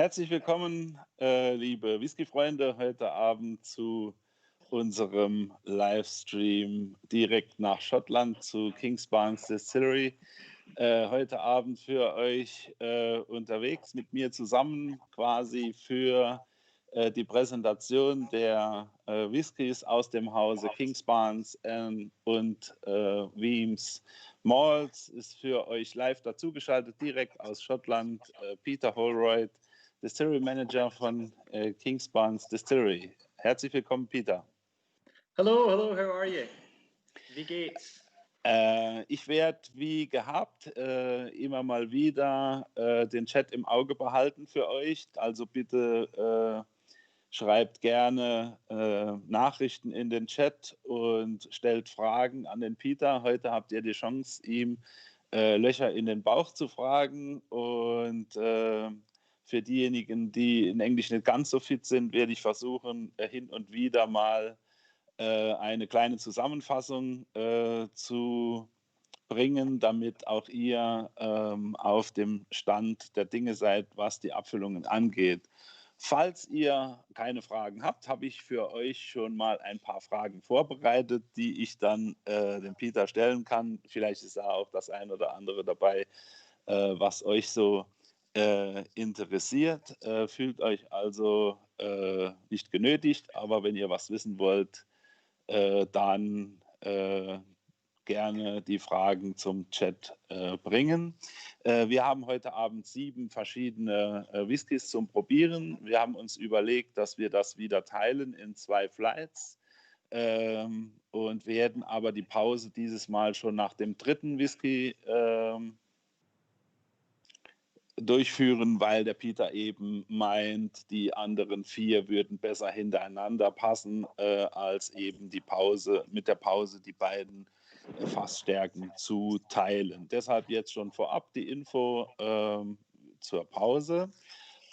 Herzlich willkommen, liebe Whisky-Freunde, heute Abend zu unserem Livestream direkt nach Schottland zu Kingsbarns Distillery. Heute Abend für euch unterwegs mit mir zusammen quasi für die Präsentation der Whiskys aus dem Hause Kingsbarns und Weems Malts ist für euch live dazugeschaltet, direkt aus Schottland, Peter Holroyd, Distillery Manager von Kingsbarns Distillery. Herzlich willkommen, Peter. Hello, how are you? Wie geht's? Ich werde wie gehabt immer mal wieder den Chat im Auge behalten für euch. Also bitte schreibt gerne Nachrichten in den Chat und stellt Fragen an den Peter. Heute habt ihr die Chance, ihm Löcher in den Bauch zu fragen. Und für diejenigen, die in Englisch nicht ganz so fit sind, werde ich versuchen, hin und wieder mal eine kleine Zusammenfassung zu bringen, damit auch ihr auf dem Stand der Dinge seid, was die Abfüllungen angeht. Falls ihr keine Fragen habt, habe ich für euch schon mal ein paar Fragen vorbereitet, die ich dann dem Peter stellen kann. Vielleicht ist da auch das ein oder andere dabei, was euch so interessiert. Fühlt euch also nicht genötigt, aber wenn ihr was wissen wollt, dann gerne die Fragen zum Chat bringen. Wir haben heute Abend 7 verschiedene Whiskys zum Probieren. Wir haben uns überlegt, dass wir das wieder teilen in 2 Flights und werden aber die Pause dieses Mal schon nach dem 3. Whisky durchführen, weil der Peter eben meint, die anderen 4 würden besser hintereinander passen, als eben die Pause, mit der Pause die beiden Fassstärken zu teilen. Deshalb jetzt schon vorab die Info zur Pause.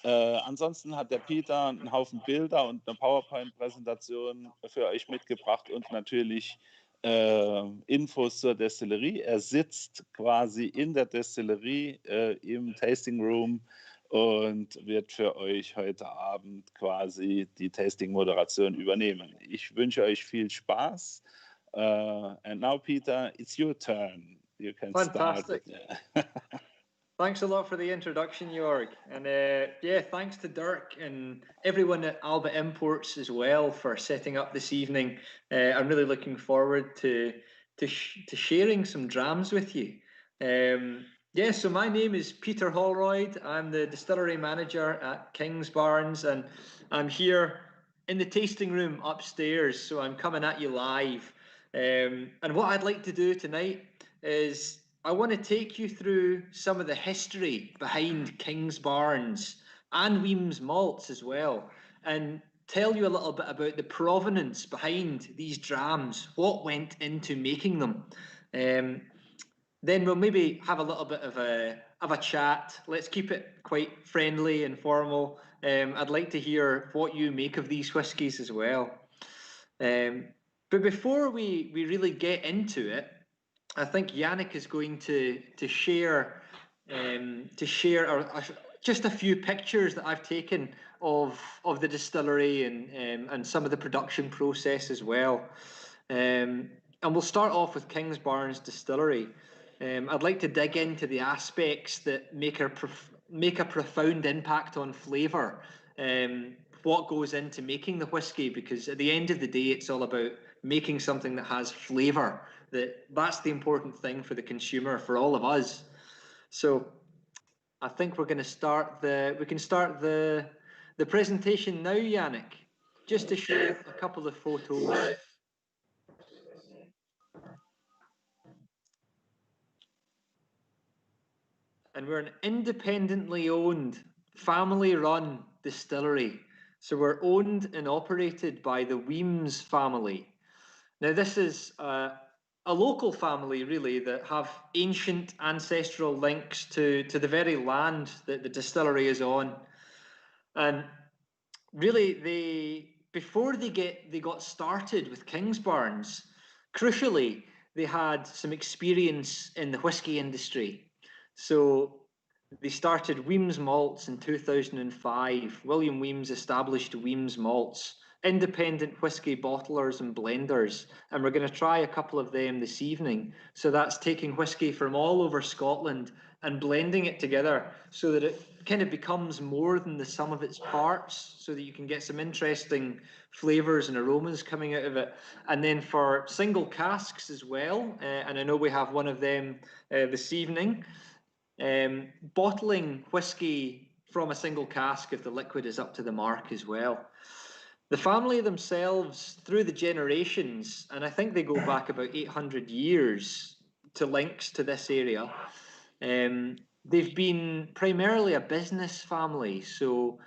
Ansonsten hat der Peter einen Haufen Bilder und eine PowerPoint-Präsentation für euch mitgebracht und natürlich Infos zur Destillerie. Er sitzt quasi in der Destillerie im Tasting Room und wird für euch heute Abend quasi die Tasting-Moderation übernehmen. Ich wünsche euch viel Spaß. And now, Peter, it's your turn. You can Fantastic. Start. Thanks a lot for the introduction, Jorg. And yeah, thanks to Dirk and everyone at Alba Imports as well for setting up this evening. I'm really looking forward to sharing some drams with you. Yeah, so my name is Peter Holroyd. I'm the distillery manager at Kingsbarns, and I'm here in the tasting room upstairs, so I'm coming at you live. And what I'd like to do tonight is I want to take you through some of the history behind Kingsbarns and Weems Malts as well, and tell you a little bit about the provenance behind these drams, what went into making them. Then we'll maybe have a little bit of a chat. Let's keep it quite friendly and formal. I'd like to hear what you make of these whiskies as well. But before we really get into it, I think Yannick is going to share just a few pictures that I've taken of the distillery and some of the production process as well. And we'll start off with Kingsbarns Distillery. I'd like to dig into the aspects that make a profound impact on flavour. What goes into making the whiskey, because at the end of the day, it's all about making something that has flavour. That's the important thing for the consumer, for all of us. So I think we can start the presentation now, Yannick, just to show a couple of photos. And we're an independently owned, family-run distillery. So we're owned and operated by the Weems family. Now this is a local family, really, that have ancient ancestral links to the very land that the distillery is on. And really, before they got started with Kingsbarns, crucially, they had some experience in the whiskey industry. So They started Weems Malts in 2005. William Weems established Weems Malts, independent whisky bottlers and blenders, and we're going to try a couple of them this evening. So that's taking whisky from all over Scotland and blending it together so that it kind of becomes more than the sum of its parts, so that you can get some interesting flavors and aromas coming out of it. And then for single casks as well, and I know we have one of them this evening, bottling whisky from a single cask if the liquid is up to the mark as well. The family themselves, through the generations, and I think they go back about 800 years to links to this area, they've been primarily a business family, so,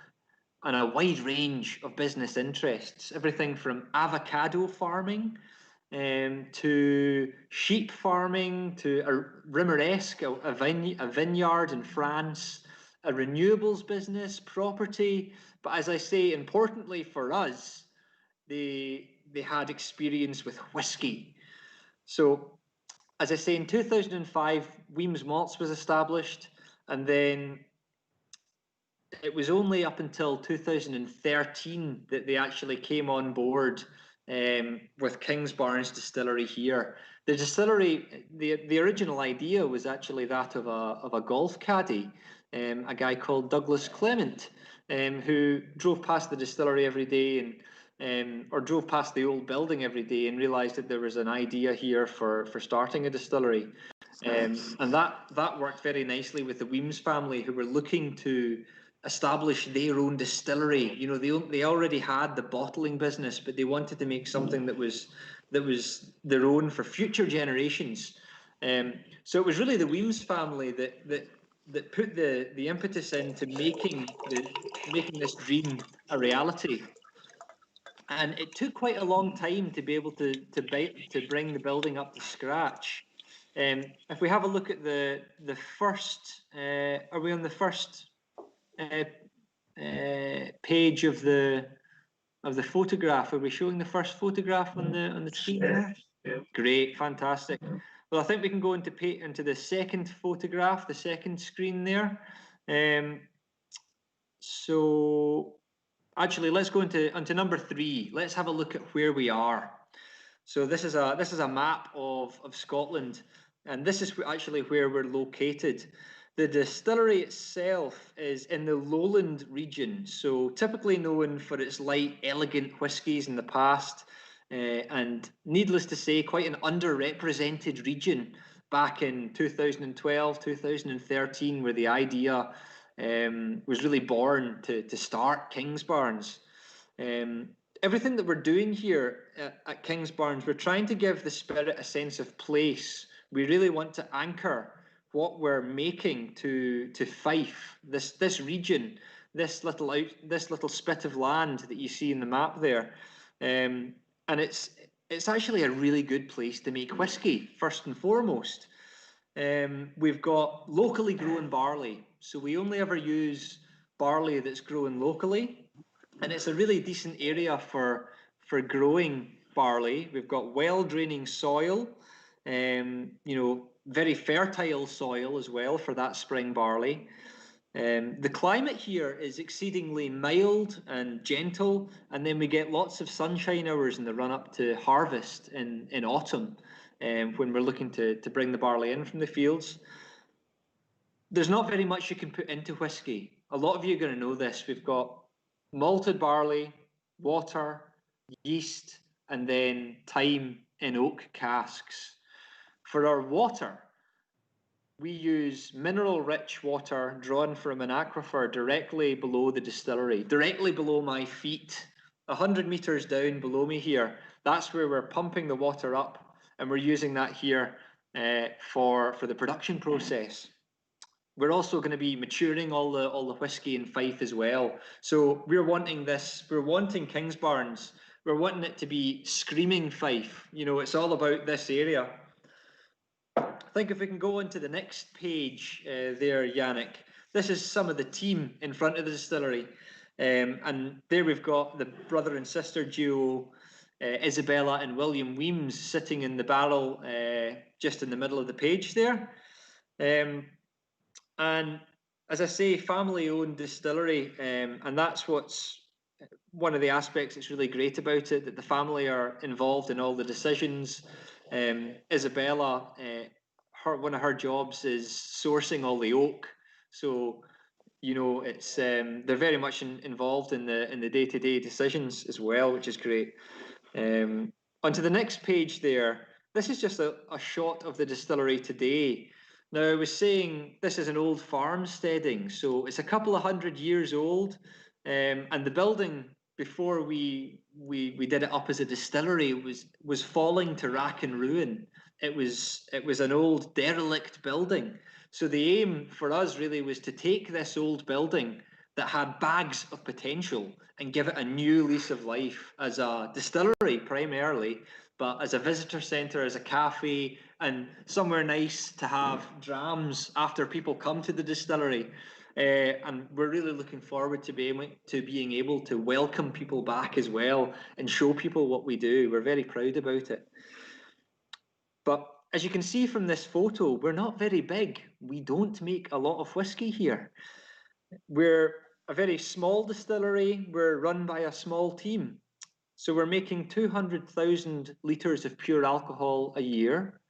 and a wide range of business interests, everything from avocado farming to sheep farming, to a Rimmeresque, a vineyard in France, a renewables business, property. But as I say, importantly for us, they had experience with whisky. So, as I say, in 2005, Weems Malts was established, and then it was only up until 2013 that they actually came on board with Kingsbarns Distillery here. The distillery, the original idea was actually that of a golf caddy, a guy called Douglas Clement, who drove past the distillery every day or drove past the old building every day and realised that there was an idea here for starting a distillery. And that worked very nicely with the Weems family, who were looking to establish their own distillery. You know, they already had the bottling business, but they wanted to make something that was their own for future generations. So it was really the Weems family that put the impetus into making this dream a reality. And it took quite a long time to be able to bring the building up to scratch. If we have a look at the first, are we on the first page of the photograph? Are we showing the first photograph on the screen there? Yeah. Great, fantastic. Well, I think we can go into the second photograph, the second screen there. So actually, let's go onto number 3. Let's have a look at where we are. So this is a map of Scotland, and this is actually where we're located. The distillery itself is in the Lowland region, so typically known for its light, elegant whiskies in the past, and needless to say, quite an underrepresented region back in 2012, 2013, where the idea was really born to start Kingsbarns. Everything that we're doing here at Kingsbarns, we're trying to give the spirit a sense of place. We really want to anchor what we're making to Fife, this region, this little spit of land that you see in the map there, and it's actually a really good place to make whisky first and foremost. We've got locally grown barley, so we only ever use barley that's grown locally, and it's a really decent area for growing barley. We've got well draining soil, very fertile soil as well for that spring barley. The climate here is exceedingly mild and gentle, and then we get lots of sunshine hours in the run up to harvest in autumn, when we're looking to bring the barley in from the fields. There's not very much you can put into whisky. A lot of you are going to know this. We've got malted barley, water, yeast, and then thyme in oak casks. For our water, we use mineral-rich water drawn from an aquifer directly below the distillery, directly below my feet, 100 meters down below me here. That's where we're pumping the water up, and we're using that here for the production process. We're also going to be maturing all the whiskey in Fife as well. So we're wanting Kingsbarns. We're wanting it to be screaming Fife. You know, it's all about this area. I think if we can go on to the next page there, Yannick. This is some of the team in front of the distillery. And there we've got the brother and sister duo, Isabella and William Weems, sitting in the barrel just in the middle of the page there. And as I say, family-owned distillery, and that's what's one of the aspects that's really great about it, that the family are involved in all the decisions. Isabella, one of her jobs is sourcing all the oak, so it's they're very much involved in the day-to-day decisions as well, which is great. Onto the next page there. This is just a shot of the distillery today. Now, I was saying this is an old farmsteading, so it's a couple of 100 years old, and the building before we did it up as a distillery was falling to rack and ruin. It was an old derelict building. So the aim for us really was to take this old building that had bags of potential and give it a new lease of life as a distillery primarily, but as a visitor centre, as a cafe, and somewhere nice to have drams after people come to the distillery. And we're really looking forward to being able to welcome people back as well and show people what we do. We're very proud about it. But as you can see from this photo, we're not very big. We don't make a lot of whiskey here. We're a very small distillery. We're run by a small team. So we're making 200,000 litres of pure alcohol a year.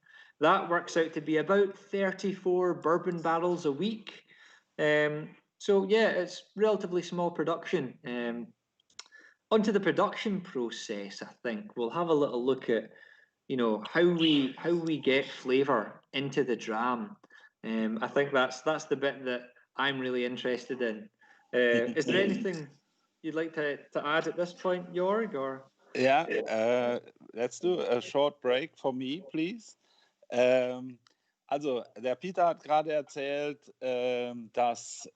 That works out to be about 34 bourbon barrels a week. So yeah, it's relatively small production. Onto the production process, I think we'll have a little look at how we get flavour into the dram. I think that's the bit that I'm really interested in. Is there anything you'd like to add at this point, Jorg? Or let's do a short break for me, please. Also, der Peter hat gerade erzählt, dass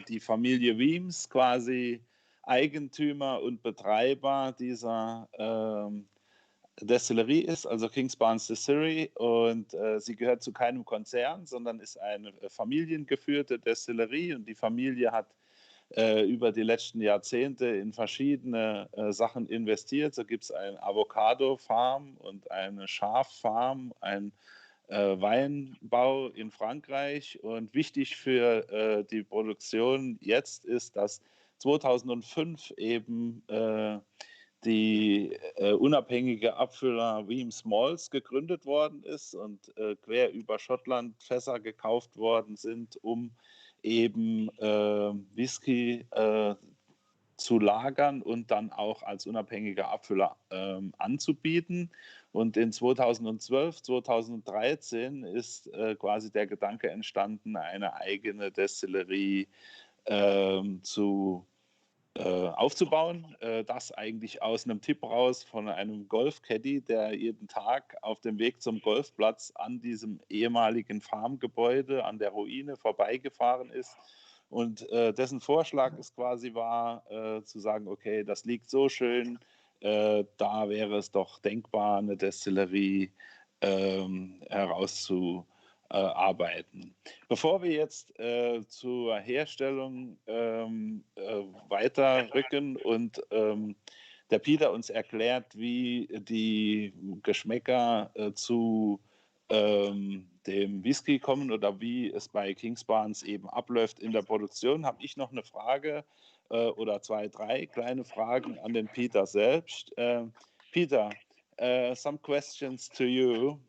die Familie Wiems quasi Eigentümer und Betreiber dieser Distillerie ist, also Kingsbarns Distillery, und sie gehört zu keinem Konzern, sondern ist eine familiengeführte Destillerie, und die Familie hat über die letzten Jahrzehnte in verschiedene Sachen investiert. So gibt es eine Avocado-Farm und eine Schaf-Farm, ein Weinbau in Frankreich, und wichtig für die Produktion jetzt ist, dass 2005 eben die unabhängige Abfüller Wiems Malls gegründet worden ist und quer über Schottland Fässer gekauft worden sind, um eben Whisky zu lagern und dann auch als unabhängiger Abfüller anzubieten. Und in 2012, 2013 ist quasi der Gedanke entstanden, eine eigene Destillerie aufzubauen. Das eigentlich aus einem Tipp raus von einem Golfcaddy, der jeden Tag auf dem Weg zum Golfplatz an diesem ehemaligen Farmgebäude, an der Ruine vorbeigefahren ist. Und dessen Vorschlag ist quasi zu sagen, okay, das liegt so schön, da wäre es doch denkbar, eine Destillerie herauszuarbeiten. Bevor wir jetzt zur Herstellung weiterrücken und der Peter uns erklärt, wie die Geschmäcker zu dem Whisky kommen oder wie es bei Kingsbarns eben abläuft in der Produktion, habe ich noch eine Frage oder 2, 3 kleine Fragen an den Peter selbst. Peter, some questions to you.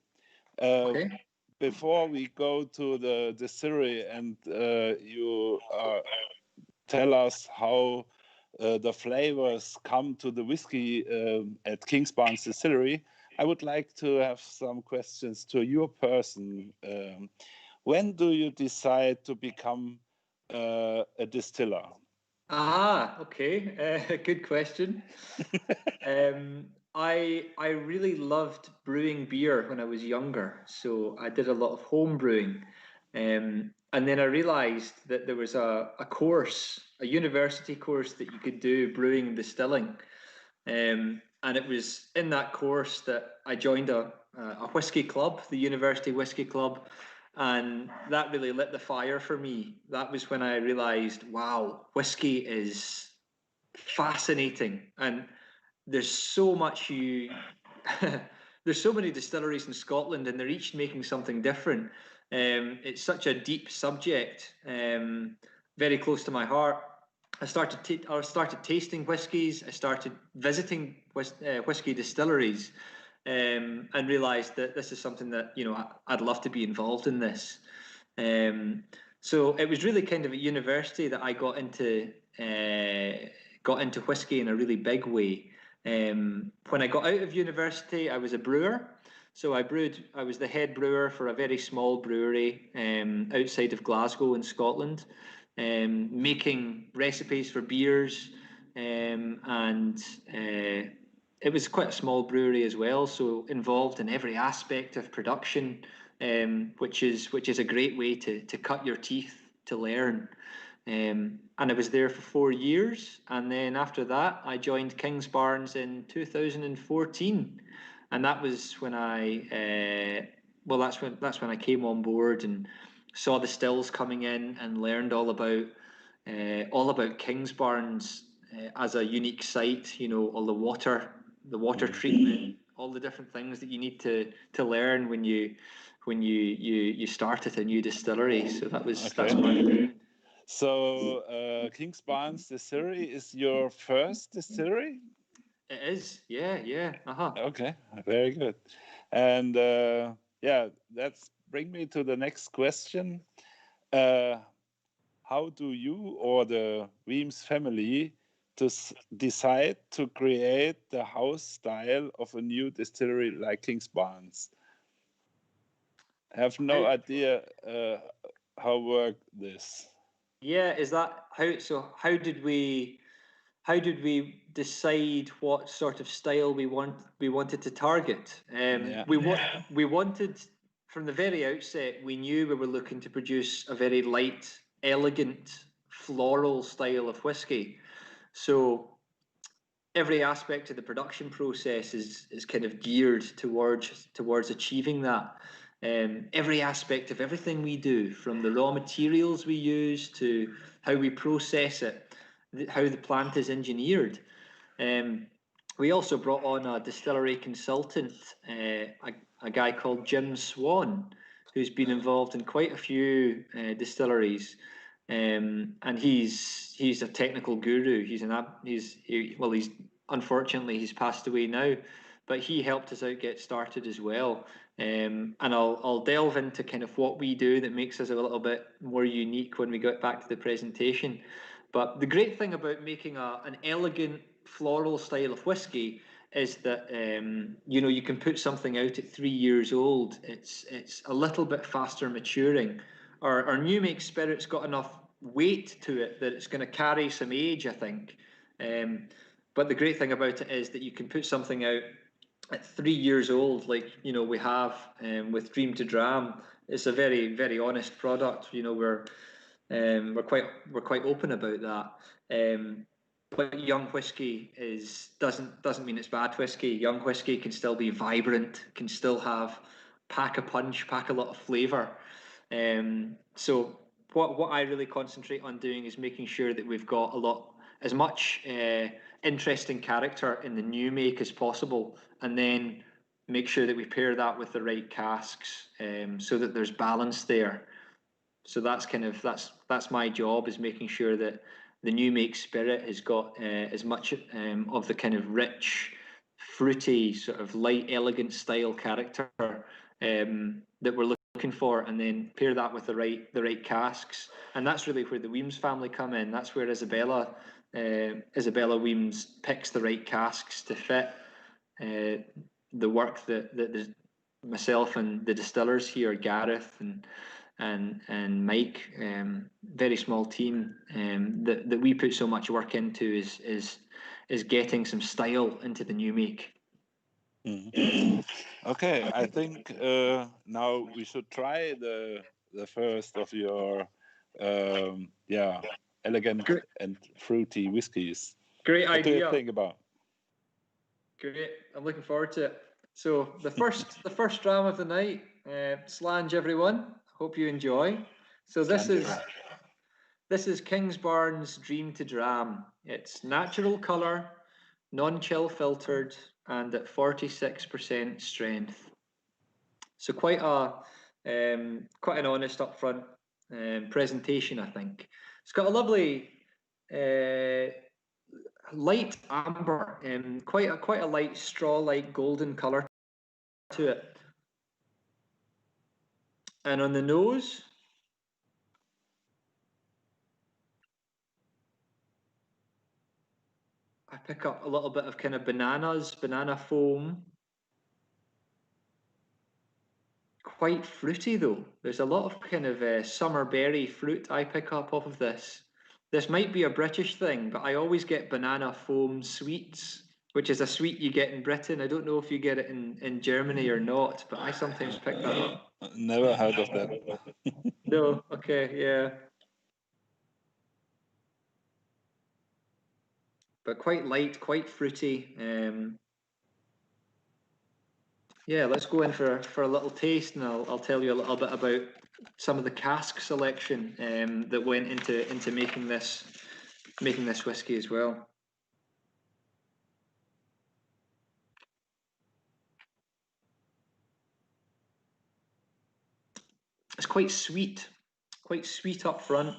okay. Before we go to the distillery and you tell us how the flavors come to the whiskey at Kingsbarns Distillery, I would like to have some questions to your person. When do you decide to become a distiller? Okay. Good question. I really loved brewing beer when I was younger, so I did a lot of home brewing. And then I realized that there was a course, a university course that you could do brewing and distilling. And it was in that course that I joined a whiskey club, the University Whiskey Club, and that really lit the fire for me. That was when I realized, wow, whiskey is fascinating, and there's so much there's so many distilleries in Scotland, and they're each making something different. It's such a deep subject, very close to my heart. I started tasting whiskies. I started visiting whiskey distilleries, and realised that this is something that I'd love to be involved in this. So it was really kind of at university that I got into whiskey in a really big way. When I got out of university, I was a brewer. So I was the head brewer for a very small brewery outside of Glasgow in Scotland, making recipes for beers, and it was quite a small brewery as well, so involved in every aspect of production, which is a great way to cut your teeth to learn. And I was there for 4 years, and then after that, I joined Kingsbarns in 2014, and that was when that's when I came on board and saw the stills coming in and learned all about Kingsbarns as a unique site. All the water treatment, all the different things that you need to learn when you start at a new distillery. So that's my. So Kingsbarns Distillery is your first distillery? It is, yeah. Okay, very good. And yeah, that's bring me to the next question. How do you or the Weems family decide to create the house style of a new distillery like Kingsbarns? I have no idea how work this. Yeah, is that how? So how did we decide what sort of style we wanted to target? We wanted, from the very outset, we knew we were looking to produce a very light, elegant, floral style of whiskey. So every aspect of the production process is kind of geared towards achieving that. Every aspect of everything we do, from the raw materials we use to how we process it, how the plant is engineered. We also brought on a distillery consultant, a guy called Jim Swan, who's been involved in quite a few distilleries, and he's a technical guru. He's unfortunately he's passed away now, but he helped us out get started as well. And I'll delve into kind of what we do that makes us a little bit more unique when we get back to the presentation. But the great thing about making an elegant floral style of whiskey is that you can put something out at 3 years old. It's a little bit faster maturing. Our new make spirit's got enough weight to it that it's going to carry some age, I think. But the great thing about it is that you can put something out at 3 years old, like we have with Dream to Dram. It's a very, very honest product. We're quite open about that. But young whiskey doesn't mean it's bad whiskey. Young whiskey can still be vibrant, can still pack a punch, pack a lot of flavour. So what I really concentrate on doing is making sure that we've got as much interesting character in the new make as possible, and then make sure that we pair that with the right casks, so that there's balance there. So that's my job, is making sure that the new make spirit has got as much of the kind of rich, fruity, sort of light, elegant style character that we're looking for, and then pair that with the right casks. And that's really where the Weems family come in. That's where Isabella Weems picks the right casks to fit the work that myself and the distillers here, Gareth and Mike, very small team, that we put so much work into, is getting some style into the new make. Mm-hmm. Okay, I think now we should try the first of your elegant and fruity whiskies. Great idea. What do you think about? Great, I'm looking forward to it. So the first dram of the night, Slange everyone. Hope you enjoy. So this is Kingsbarns Dream to Dram. It's natural colour, non-chill filtered, and at 46% strength. So quite an honest upfront presentation, I think. It's got a lovely light amber, quite a light straw-like golden colour to it. And on the nose, I pick up a little bit of kind of banana foam. Quite fruity though. There's a lot of kind of summer berry fruit I pick up off of this. This might be a British thing, but I always get banana foam sweets, which is a sweet you get in Britain. I don't know if you get it in Germany or not, but I sometimes pick that up. Never heard of that. No, okay, yeah. But quite light, quite fruity. Yeah, let's go in for a little taste, and I'll tell you a little bit about some of the cask selection that went into making this whiskey as well. It's quite sweet up front.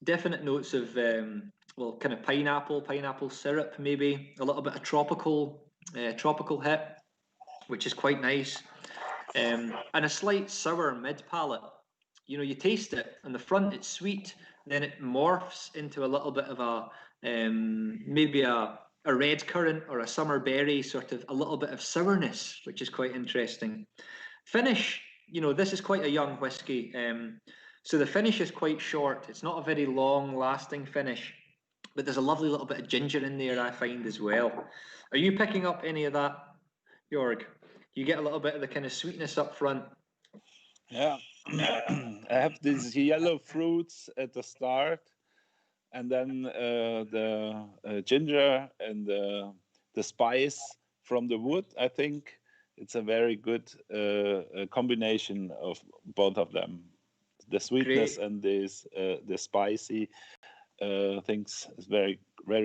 Definite notes of well, kind of pineapple syrup, maybe a little bit of tropical hit, which is quite nice, and a slight sour mid palate. You know, you taste it on the front, it's sweet, then it morphs into a little bit of a maybe a red currant or a summer berry, sort of a little bit of sourness, which is quite interesting. Finish, you know, this is quite a young whiskey, so the finish is quite short. It's not a very long-lasting finish, but there's a lovely little bit of ginger in there, I find, as well. Are you picking up any of that, Jorg? You get a little bit of the kind of sweetness up front. Yeah, I have these yellow fruits at the start, and then the ginger and the spice from the wood. I think it's a very good combination of both of them. The sweetness and this the spicy things is very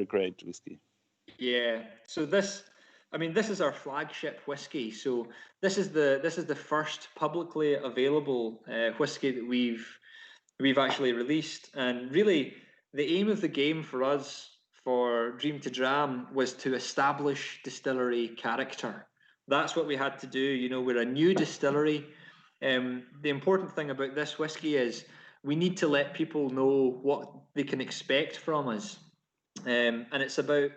great whiskey. Yeah. So this, I mean, this is our flagship whiskey. So this is the first publicly available whiskey that we've actually released, and really the aim of the game for us for Dream to Dram was to establish distillery character. That's what we had to do. You know, we're a new distillery. The important thing about this whiskey is we need to let people know what they can expect from us, and it's about,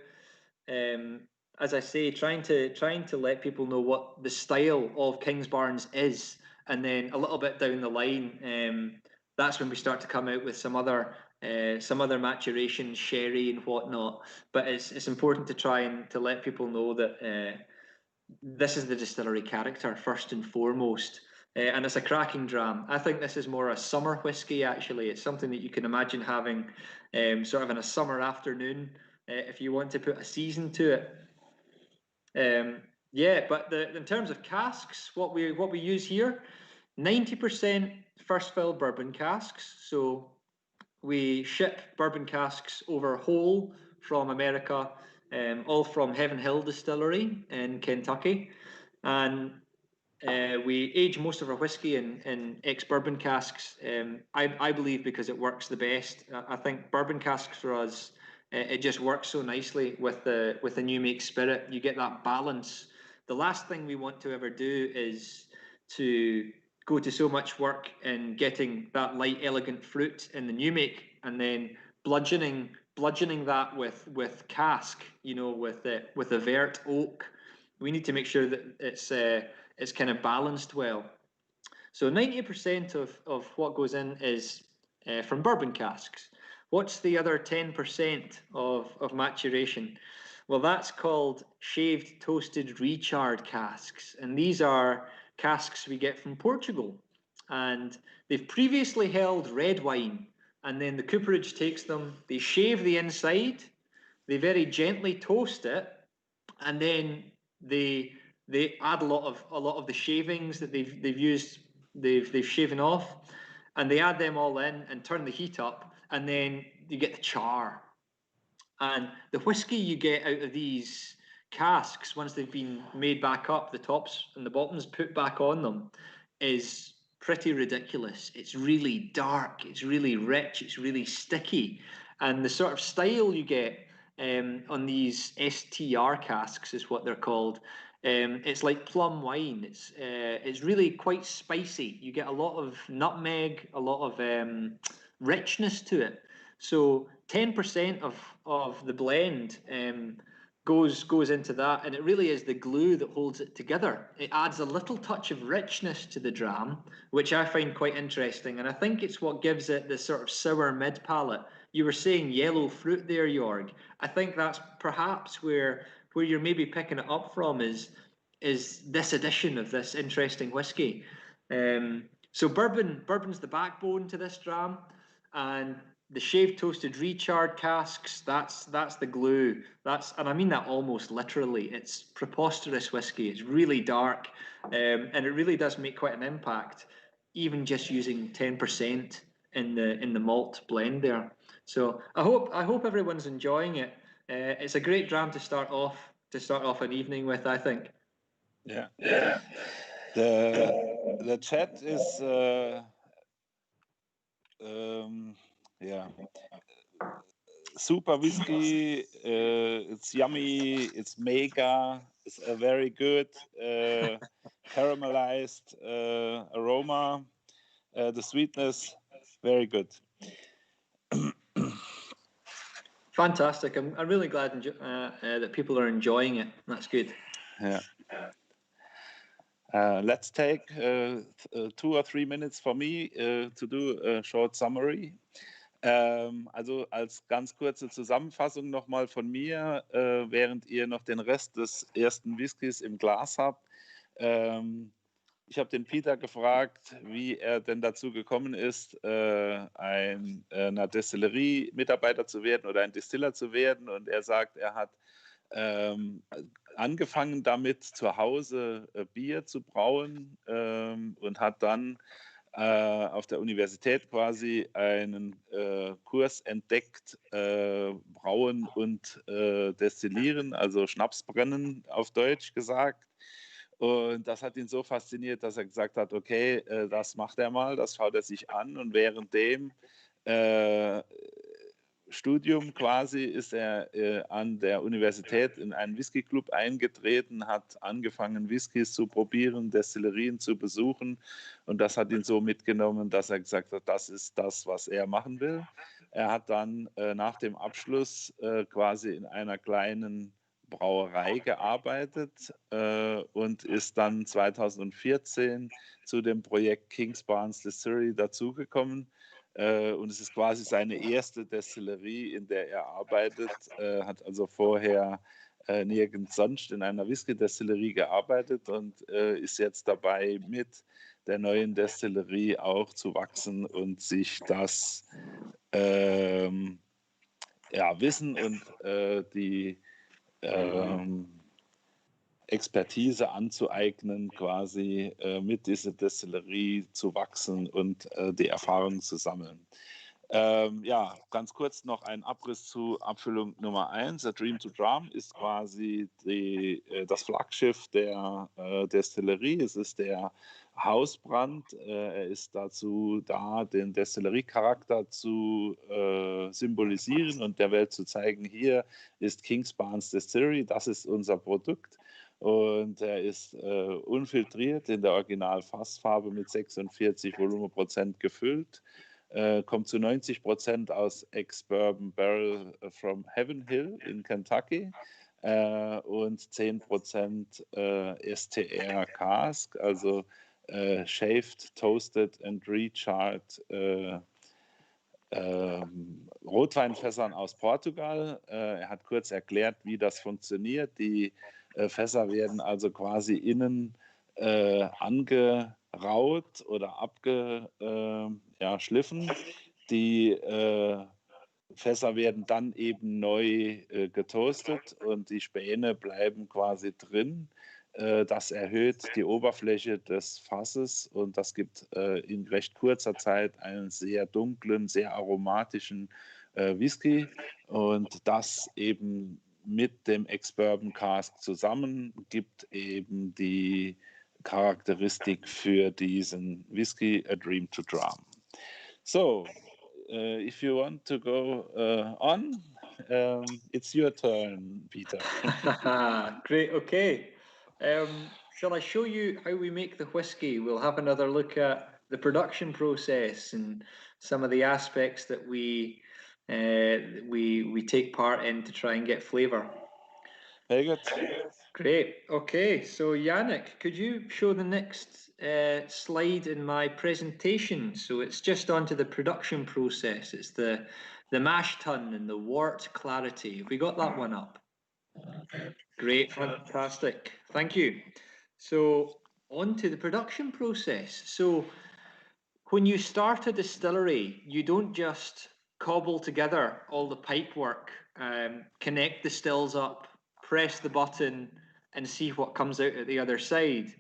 as I say, trying to let people know what the style of Kingsbarns is, and then a little bit down the line, that's when we start to come out with some other maturation, sherry and whatnot. But it's important to try and to let people know that this is the distillery character first and foremost. And it's a cracking dram. I think this is more a summer whiskey, actually. It's something that you can imagine having sort of in a summer afternoon, if you want to put a season to it. Yeah, but in terms of casks, what we use here, 90% first fill bourbon casks. So we ship bourbon casks over whole from America, all from Heaven Hill Distillery in Kentucky, and we age most of our whiskey in ex-bourbon casks. I believe because it works the best. I think bourbon casks for us, it just works so nicely with the new make spirit. You get that balance. The last thing we want to ever do is to go to so much work in getting that light, elegant fruit in the new make, and then bludgeoning that with cask. You know, with the vert oak. We need to make sure that it's kind of balanced well. So 90% of what goes in is from bourbon casks. What's the other 10% of maturation? Well, that's called shaved, toasted, recharred casks. And these are casks we get from Portugal. And they've previously held red wine. And then the cooperage takes them, they shave the inside, they very gently toast it, and then they add a lot of the shavings that they've shaven off, and they add them all in and turn the heat up, and then you get the char. And the whiskey you get out of these casks, once they've been made back up, the tops and the bottoms put back on them, is pretty ridiculous. It's really dark, it's really rich, it's really sticky. And the sort of style you get on these STR casks is what they're called. It's like plum wine. It's really quite spicy. You get a lot of nutmeg, a lot of richness to it. So 10% of the blend goes into that, and it really is the glue that holds it together. It adds a little touch of richness to the dram, which I find quite interesting, and I think it's what gives it this sort of sour mid palate. You were saying yellow fruit there, Jorg. I think that's perhaps where you're maybe picking it up from is this addition of this interesting whiskey. So bourbon's the backbone to this dram, and the shaved toasted recharred casks, that's the glue. And I mean that almost literally. It's preposterous whiskey. It's really dark, and it really does make quite an impact, even just using 10% in the malt blend there. So I hope everyone's enjoying it. It's a great dram to start off an evening with, I think. Yeah. The chat is yeah, super whiskey. It's yummy. It's mega. It's a very good caramelized aroma. The sweetness, very good. Fantastic. I'm really glad that people are enjoying it. That's good. Yeah. Let's take 2 or 3 minutes for me to do a short summary. Also als ganz kurze Zusammenfassung nochmal von mir, während ihr noch den Rest des ersten Whiskys im Glas habt. Ich habe den Peter gefragt, wie er denn dazu gekommen ist, einer Destillerie Mitarbeiter zu werden oder ein Distiller zu werden. Und er sagt, er hat angefangen damit, zu Hause Bier zu brauen und hat dann auf der Universität quasi einen Kurs entdeckt, Brauen und Destillieren, also Schnapsbrennen auf Deutsch gesagt. Und das hat ihn so fasziniert, dass er gesagt hat, okay, das macht er mal, das schaut er sich an. Und während dem Studium quasi ist er an der Universität in einen Whisky-Club eingetreten, hat angefangen, Whiskys zu probieren, Destillerien zu besuchen. Und das hat ihn so mitgenommen, dass er gesagt hat, das ist das, was er machen will. Er hat dann nach dem Abschluss quasi in einer kleinen Brauerei gearbeitet und ist dann 2014 zu dem Projekt Kingsbarns Distillery dazugekommen. Und es ist quasi seine erste Destillerie, in der er arbeitet, hat also vorher nirgends sonst in einer Whisky-Destillerie gearbeitet und ist jetzt dabei, mit der neuen Destillerie auch zu wachsen und sich das Wissen und die Expertise anzueignen, quasi mit dieser Destillerie zu wachsen und die Erfahrung zu sammeln. Ganz kurz noch ein Abriss zu Abfüllung Nummer 1. Der Dream to Dram ist quasi das Flaggschiff der Destillerie. Es ist der Hausbrand. Er ist dazu da, den Destilleriecharakter zu symbolisieren und der Welt zu zeigen, hier ist Kingsbarns Distillery, das ist unser Produkt. Und er ist unfiltriert in der Original-Fassfarbe mit 46 Volumenprozent gefüllt. Kommt zu 90% aus Ex-Bourbon Barrel from Heaven Hill in Kentucky und 10% STR Cask, also Shaved, Toasted and Recharred Rotweinfässern aus Portugal. Er hat kurz erklärt, wie das funktioniert. Die Fässer werden also quasi innen angeraut oder abgeschliffen. Die Fässer werden dann eben neu getoastet und die Späne bleiben quasi drin. Das erhöht die Oberfläche des Fasses und das gibt in recht kurzer Zeit einen sehr dunklen, sehr aromatischen Whisky und das eben mit dem Ex-Bourbon Cask zusammen gibt eben Charakteristik für diesen Whisky, A Dream to Drum. So, if you want to go on, it's your turn, Peter. Great, okay. Shall I show you how we make the whiskey? We'll have another look at the production process and some of the aspects that we take part in to try and get flavor. Very good. Great. Okay, so Yannick, could you show the next slide in my presentation? So it's just onto the production process. It's the mash tun and the wort clarity. Have we got that one up? Great, fantastic. Thank you. So on to the production process. So when you start a distillery, you don't just cobble together all the pipe work, connect the stills up, press the button, and see what comes out at the other side.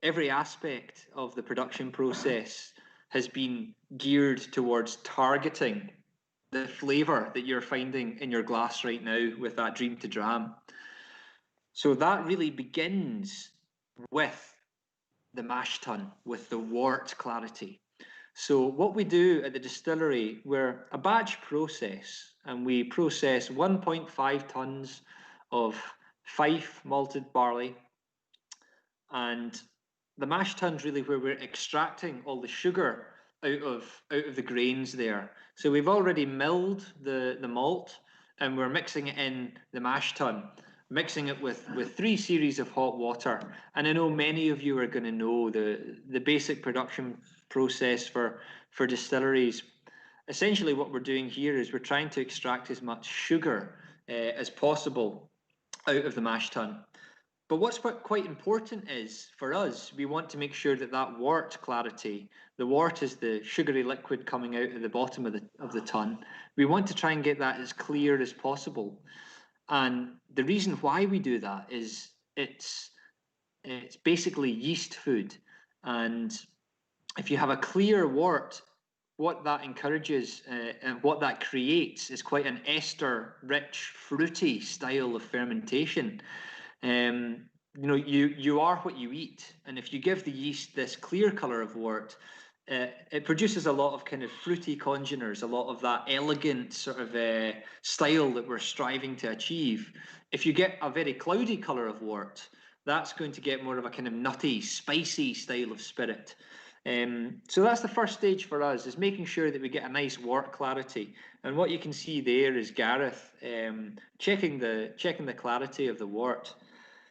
Every aspect of the production process has been geared towards targeting the flavour that you're finding in your glass right now with that Dream to Dram. So that really begins with the mash tun, with the wort clarity. So what we do at the distillery, we're a batch process, and we process 1.5 tons of Fife malted barley, and the mash tun's really where we're extracting all the sugar out of the grains there. So we've already milled the malt, and we're mixing it in the mash tun, mixing it with 3 series of hot water. And I know many of you are going to know the basic production process for distilleries. Essentially what we're doing here is we're trying to extract as much sugar as possible out of the mash tun. But what's quite important is, for us, we want to make sure that that wort clarity, the wort is the sugary liquid coming out at the bottom of the tun, we want to try and get that as clear as possible. And the reason why we do that is it's basically yeast food. And if you have a clear wort, what that encourages and what that creates is quite an ester-rich, fruity style of fermentation. You are what you eat, and if you give the yeast this clear color of wort, it produces a lot of kind of fruity congeners, a lot of that elegant sort of style that we're striving to achieve. If you get a very cloudy color of wort, that's going to get more of a kind of nutty, spicy style of spirit. So that's the first stage for us, is making sure that we get a nice wort clarity. And what you can see there is Gareth checking the clarity of the wort.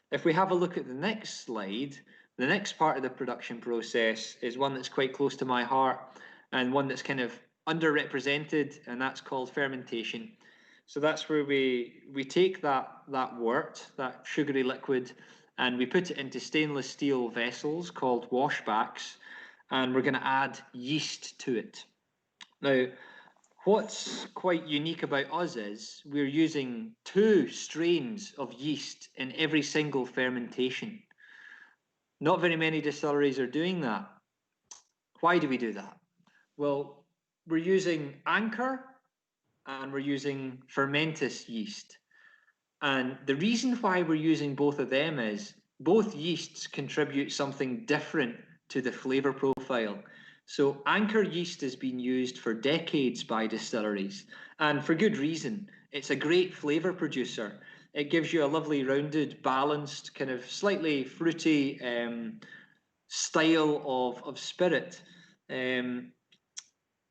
If we have a look at the next slide, the next part of the production process is one that's quite close to my heart and one that's kind of underrepresented, and that's called fermentation. So that's where we take that wort, that sugary liquid, and we put it into stainless steel vessels called washbacks, and we're going to add yeast to it. Now, what's quite unique about us is we're using 2 strains of yeast in every single fermentation. Not very many distilleries are doing that. Why do we do that? Well, we're using Anchor and we're using fermentus yeast. And the reason why we're using both of them is both yeasts contribute something different to the flavour profile. So Anchor yeast has been used for decades by distilleries, and for good reason. It's a great flavour producer. It gives you a lovely rounded, balanced, kind of slightly fruity style of spirit. The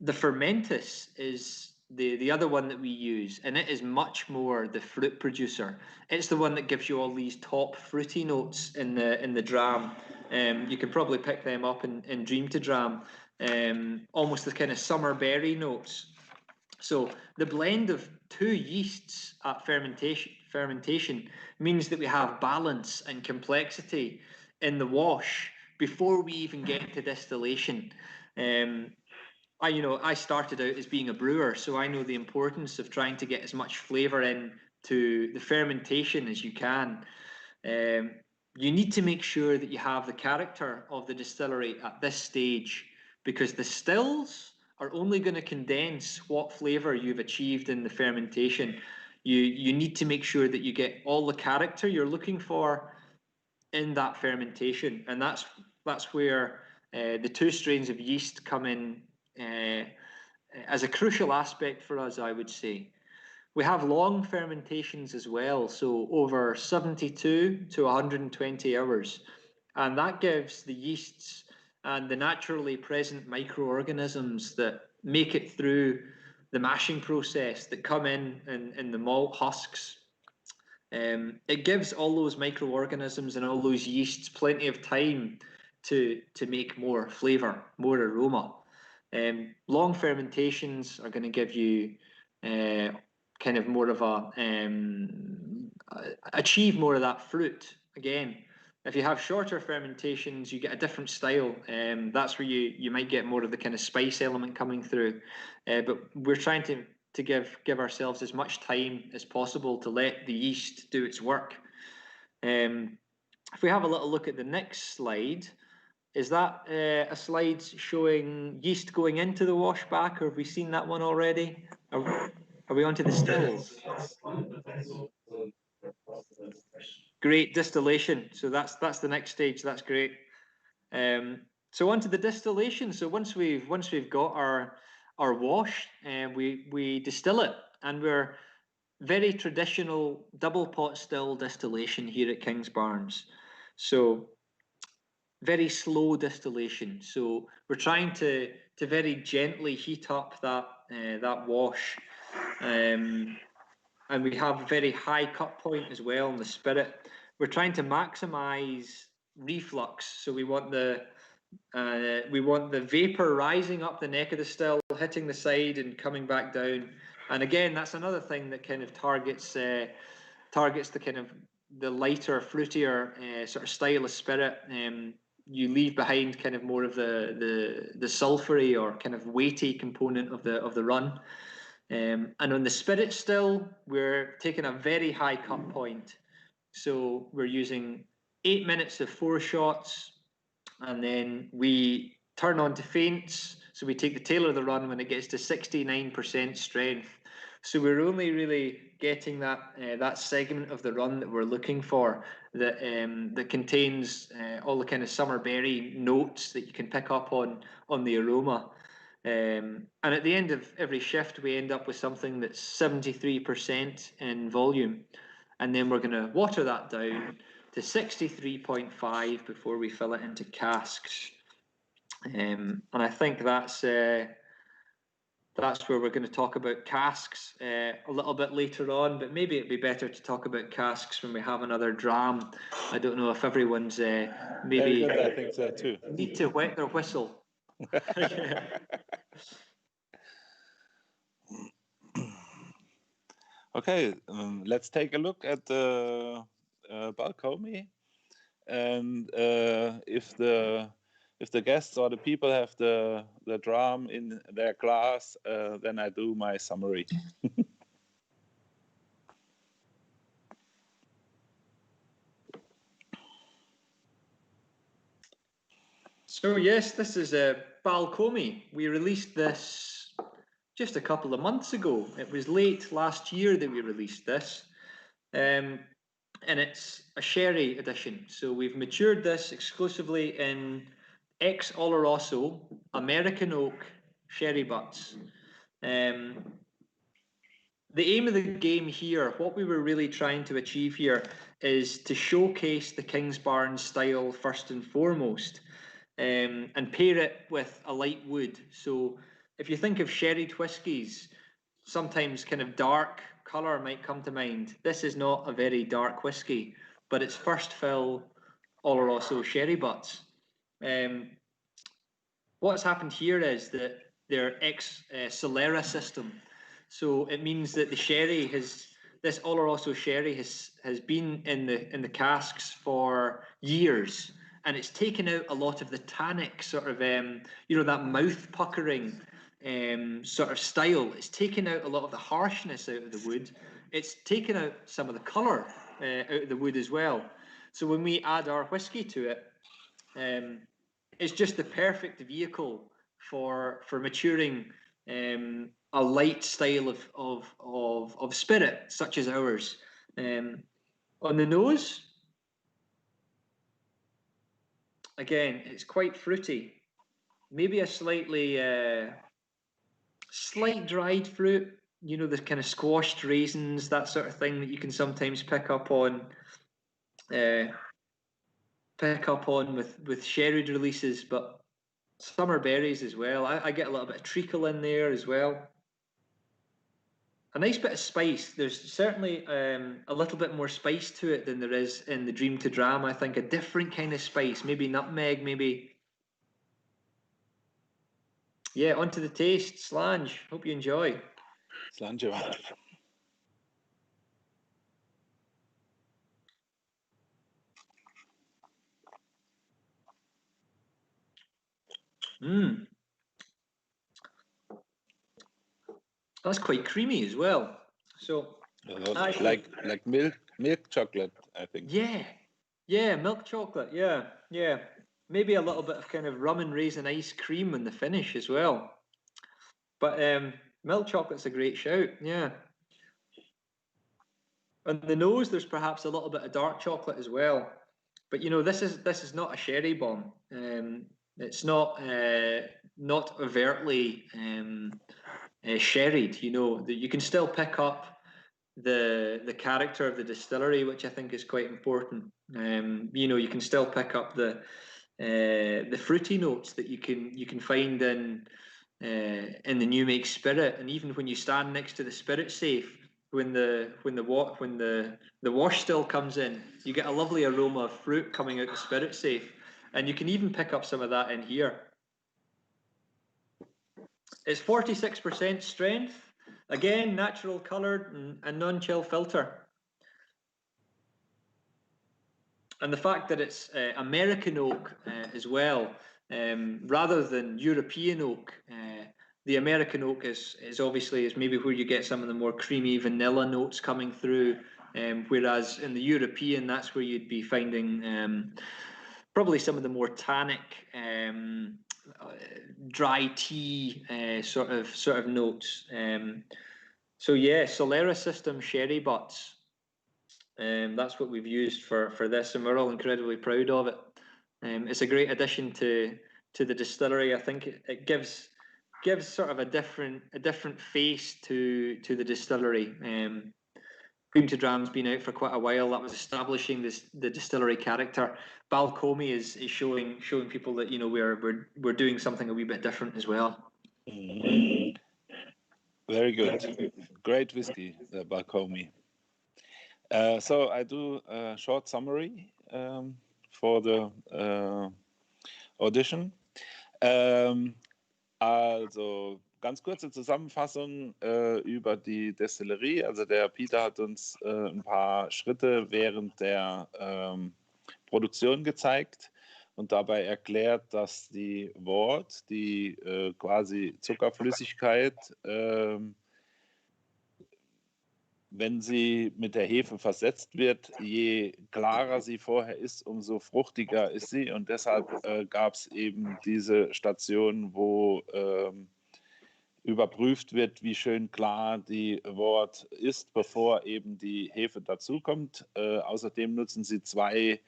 fermentus is the other one that we use, and it is much more the fruit producer. It's the one that gives you all these top fruity notes in the dram. You can probably pick them up in Dream to Dram, almost the kind of summer berry notes. So the blend of 2 yeasts at fermentation means that we have balance and complexity in the wash before we even get to distillation. I started out as being a brewer, so I know the importance of trying to get as much flavour in to the fermentation as you can. You need to make sure that you have the character of the distillery at this stage, because the stills are only going to condense what flavour you've achieved in the fermentation. You need to make sure that you get all the character you're looking for in that fermentation, and that's where the two strains of yeast come in as a crucial aspect for us, I would say. We have long fermentations as well, so over 72 to 120 hours, and that gives the yeasts and the naturally present microorganisms that make it through the mashing process, that come in the malt husks. It gives all those microorganisms and all those yeasts plenty of time to make more flavour, more aroma. Long fermentations are going to give you kind of more of achieve more of that fruit. Again, if you have shorter fermentations, you get a different style. That's where you might get more of the kind of spice element coming through. But we're trying to give ourselves as much time as possible to let the yeast do its work. If we have a little look at the next slide, is that a slide showing yeast going into the washback, or have we seen that one already? Are we on to the stills? Great, distillation. So that's the next stage. That's great. So on to the distillation. So once we've got our wash, we distill it, and we're very traditional double pot still distillation here at Kingsbarns. So very slow distillation. So we're trying to very gently heat up that wash, and we have a very high cut point as well in the spirit. We're trying to maximize reflux, so we want the vapor rising up the neck of the still, hitting the side and coming back down. And again, that's another thing that kind of targets the kind of the lighter, fruitier sort of style of spirit. You leave behind kind of more of the sulfury or kind of weighty component of the run. And on the spirit still, we're taking a very high cut point. So we're using 8 minutes of 4 shots, and then we turn on to feints. So we take the tail of the run when it gets to 69% strength. So we're only really getting that segment of the run that we're looking for, that contains all the kind of summer berry notes that you can pick up on the aroma. And at the end of every shift, we end up with something that's 73% in volume. And then we're going to water that down to 63.5 before we fill it into casks. And I think that's where we're going to talk about casks a little bit later on, but maybe it'd be better to talk about casks when we have another dram. I don't know if everyone's maybe Very good, I think so too. Need to wet their whistle. Okay, let's take a look at the Balcony, and if the guests or the people have the dram in their glass, then I do my summary. So yes, this is a Balcony. We released this just a couple of months ago. It was late last year that we released this, and it's a sherry edition. So we've matured this exclusively in ex-Oloroso American oak sherry butts. The aim of the game here, what we were really trying to achieve here, is to showcase the Kingsbarns style first and foremost, and pair it with a light wood. So if you think of sherried whiskies, sometimes kind of dark colour might come to mind. This is not a very dark whiskey, but it's first fill Oloroso sherry butts. What's happened here is that they're ex-Solera system. So it means that the sherry this Oloroso sherry has been in the casks for years, and it's taken out a lot of the tannic sort of that mouth puckering sort of style. It's taken out a lot of the harshness out of the wood. It's taken out some of the colour out of the wood as well. So when we add our whiskey to it, it's just the perfect vehicle for maturing a light style of spirit such as ours. On the nose, again, it's quite fruity. Maybe a slightly slight dried fruit. You know, the kind of squashed raisins, that sort of thing that you can sometimes pick up on with sherried releases, but summer berries as well. I get a little bit of treacle in there as well. A nice bit of spice. There's certainly a little bit more spice to it than there is in the Dream to Dram. I think a different kind of spice, maybe nutmeg, maybe. Yeah, onto the taste. Slange. Hope you enjoy. Slange. That's quite creamy as well. So actually, like milk chocolate, I think. Yeah, milk chocolate. Yeah. Maybe a little bit of kind of rum and raisin ice cream in the finish as well. But milk chocolate's a great shout. Yeah. On the nose, there's perhaps a little bit of dark chocolate as well. But you know, this is not a sherry bomb. It's not overtly sherried. You know, you can still pick up the character of the distillery, which I think is quite important. You know, you can still pick up the fruity notes that you can find in the new make spirit, and even when you stand next to the spirit safe, when the wash still comes in, you get a lovely aroma of fruit coming out the spirit safe, and you can even pick up some of that in here. It's 46% strength. Again, natural coloured and non-chill filter. And the fact that it's American oak as well, rather than European oak, the American oak is obviously maybe where you get some of the more creamy vanilla notes coming through, whereas in the European, that's where you'd be finding probably some of the more tannic, dry tea sort of notes. So yeah, Solera System sherry butts. That's what we've used for this, and we're all incredibly proud of it. It's a great addition to the distillery. I think it gives sort of a different face to the distillery. Dream to Dram's been out for quite a while. That was establishing the distillery character. Balcomi is showing people that, you know, we're doing something a wee bit different as well. Very good, great whiskey, the Balcomi. So I do a short summary for the audition. Also ganz kurze Zusammenfassung über die Destillerie. Also der Peter hat uns ein paar Schritte während der Produktion gezeigt und dabei erklärt, dass die Wort, die quasi Zuckerflüssigkeit, wenn sie mit der Hefe versetzt wird, je klarer sie vorher ist, umso fruchtiger ist sie. Und deshalb gab es eben diese Station, wo überprüft wird, wie schön klar die Wort ist, bevor eben die Hefe dazukommt. Außerdem nutzen sie 2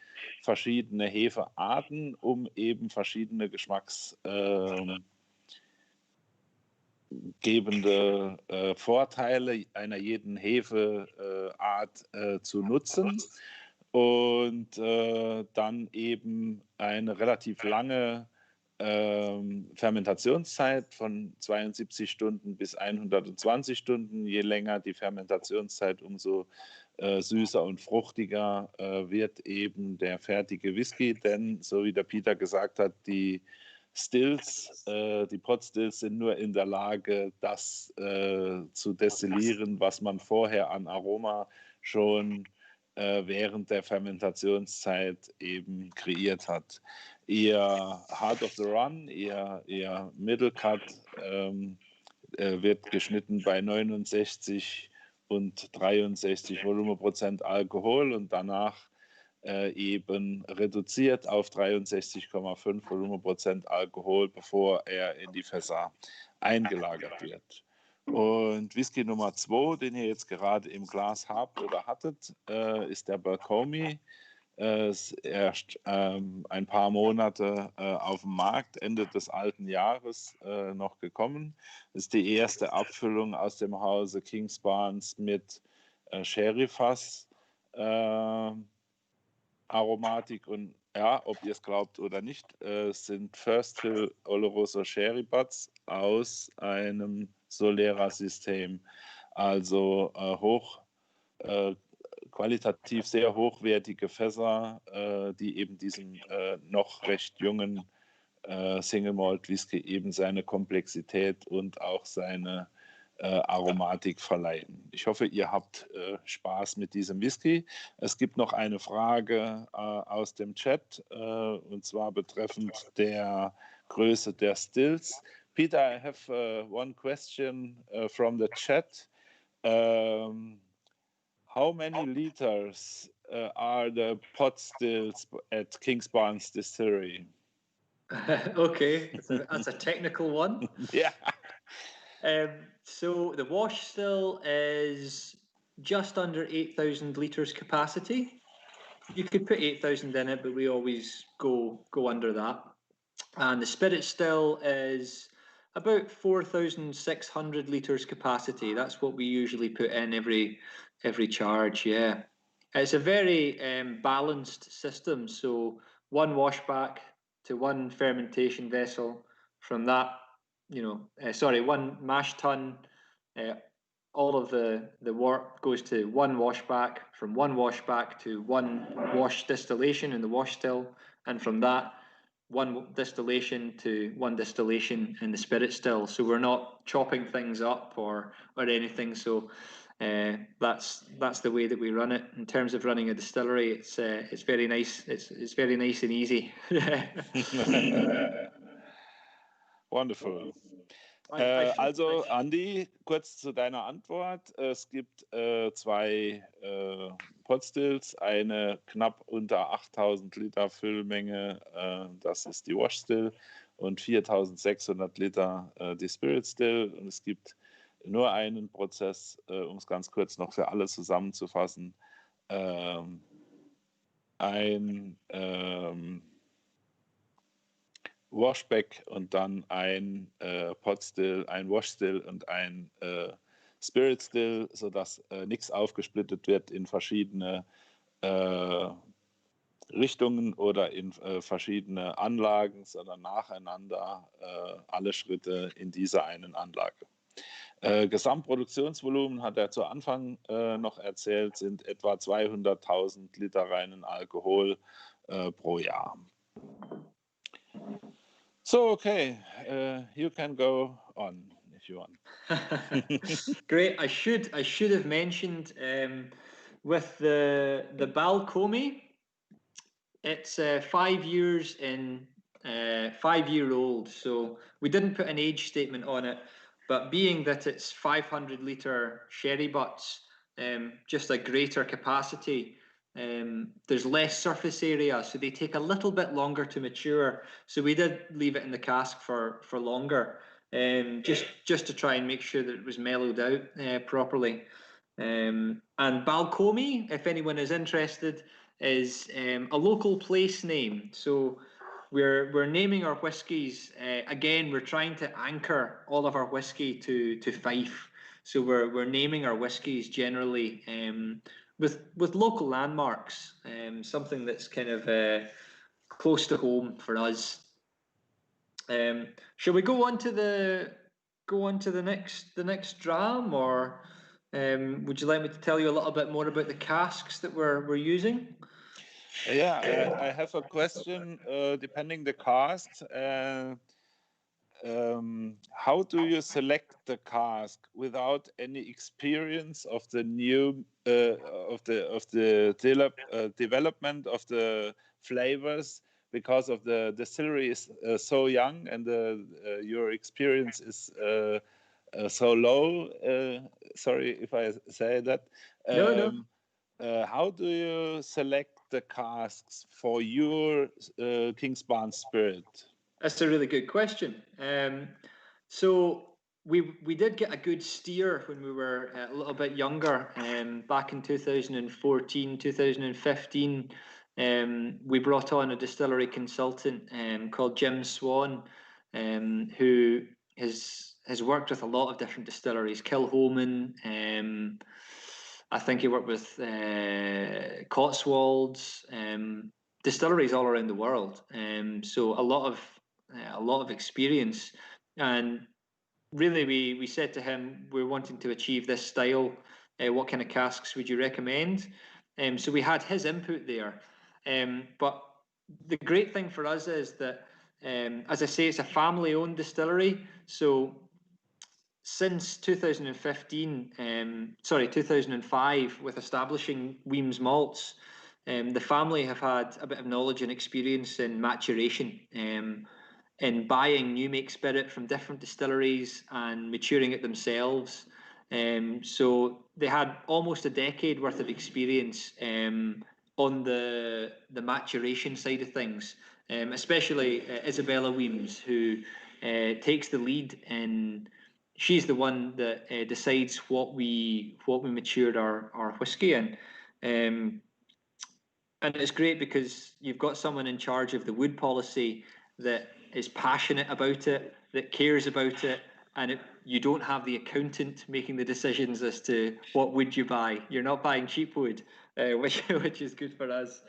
verschiedene Hefearten, um eben verschiedene geschmacksgebende Vorteile einer jeden Hefeart zu nutzen und dann eben eine relativ lange Fermentationszeit von 72 Stunden bis 120 Stunden. Je länger die Fermentationszeit, umso süßer und fruchtiger wird eben der fertige Whisky. Denn, so wie der Peter gesagt hat, die Stills, die Pot-Stills sind nur in der Lage, das zu destillieren, was man vorher an Aroma schon während der Fermentationszeit eben kreiert hat. Ihr Heart of the Run, ihr Middle Cut wird geschnitten bei 69 und 63 Volumenprozent Alkohol und danach eben reduziert auf 63,5 Volumenprozent Alkohol, bevor er in die Fässer eingelagert wird. Und Whisky Nummer 2, den ihr jetzt gerade im Glas habt oder hattet, ist der Balcomi. Ist erst ein paar Monate auf dem Markt, Ende des alten Jahres noch gekommen. Ist die erste Abfüllung aus dem Hause Kingsbarns mit Sherry-Fass Aromatik. Und ja, ob ihr es glaubt oder nicht, sind First Fill Oloroso Sherry Butts aus einem Solera-System. Also qualitativ sehr hochwertige Fässer, die eben diesem noch recht jungen Single Malt Whisky eben seine Komplexität und auch seine Aromatik verleihen. Ich hoffe, ihr habt Spaß mit diesem Whisky. Es gibt noch eine Frage aus dem Chat, und zwar betreffend der Größe der Stills. Peter, I have one question from the chat. How many liters are the pot stills at Kingsbarns Distillery? Okay, that's a technical one. Yeah. So the wash still is just under 8,000 litres capacity. You could put 8,000 in it, but we always go under that. And the spirit still is about 4,600 litres capacity. That's what we usually put in every charge. Yeah, it's a very balanced system. So one washback to one fermentation vessel. From that, one mash tun. All of the work goes to one washback, from one washback to one wash distillation in the wash still, and from that, one distillation to one distillation in the spirit still. So we're not chopping things up or anything. So that's the way that we run it. In terms of running a distillery, it's very nice. It's very nice and easy. Wonderful. Also, Andi, kurz zu deiner Antwort. Es gibt zwei Potstills, eine knapp unter 8000 Liter Füllmenge, das ist die Wash Still, und 4600 Liter die Spirit Still. Und es gibt nur einen Prozess, um es ganz kurz noch für alle zusammenzufassen. Ein Washback und dann ein Pot Still, ein Wash Still und ein Spirit Still, sodass nichts aufgesplittet wird in verschiedene Richtungen oder in verschiedene Anlagen, sondern nacheinander alle Schritte in dieser einen Anlage. Gesamtproduktionsvolumen, hat er zu Anfang noch erzählt, sind etwa 200.000 Liter reinen Alkohol pro Jahr. So, okay, you can go on if you want. Great. I should have mentioned with the Balcomi, it's 5 years in 5-year-old. So we didn't put an age statement on it, but being that it's 500 litre sherry butts, just a greater capacity. There's less surface area, so they take a little bit longer to mature. So we did leave it in the cask for longer, just to try and make sure that it was mellowed out properly. And Balcomi, if anyone is interested, is a local place name. So we're naming our whiskies. Again, we're trying to anchor all of our whiskey to Fife. So we're naming our whiskies generally with local landmarks, something that's kind of close to home for us. Shall we go on to the next dram, or would you like me to tell you a little bit more about the casks that we're using? Yeah, I have a question. Depending the cask, how do you select the cask without any experience of the new of the development of the flavors, because of the distillery is so young and your experience is so low? Sorry if I say that. No. How do you select the casks for your Kingsbarns Spirit? That's a really good question. So we did get a good steer when we were a little bit younger, back in 2014, 2015. we brought on a distillery consultant called Jim Swan, who has worked with a lot of different distilleries. Kilhoman, I think he worked with Cotswolds, distilleries all around the world. So a lot of experience. And really, we said to him, we're wanting to achieve this style. What kind of casks would you recommend? So we had his input there. But the great thing for us is that, as I say, it's a family-owned distillery. So since 2005, with establishing Weems Malts, the family have had a bit of knowledge and experience in maturation, in buying new make spirit from different distilleries and maturing it themselves. So they had almost a decade worth of experience on the maturation side of things, especially Isabella Weems, who takes the lead in. She's the one that decides what we matured our whiskey in. And it's great because you've got someone in charge of the wood policy that is passionate about it, that cares about it, and you don't have the accountant making the decisions as to what wood you buy. You're not buying cheap wood, which is good for us.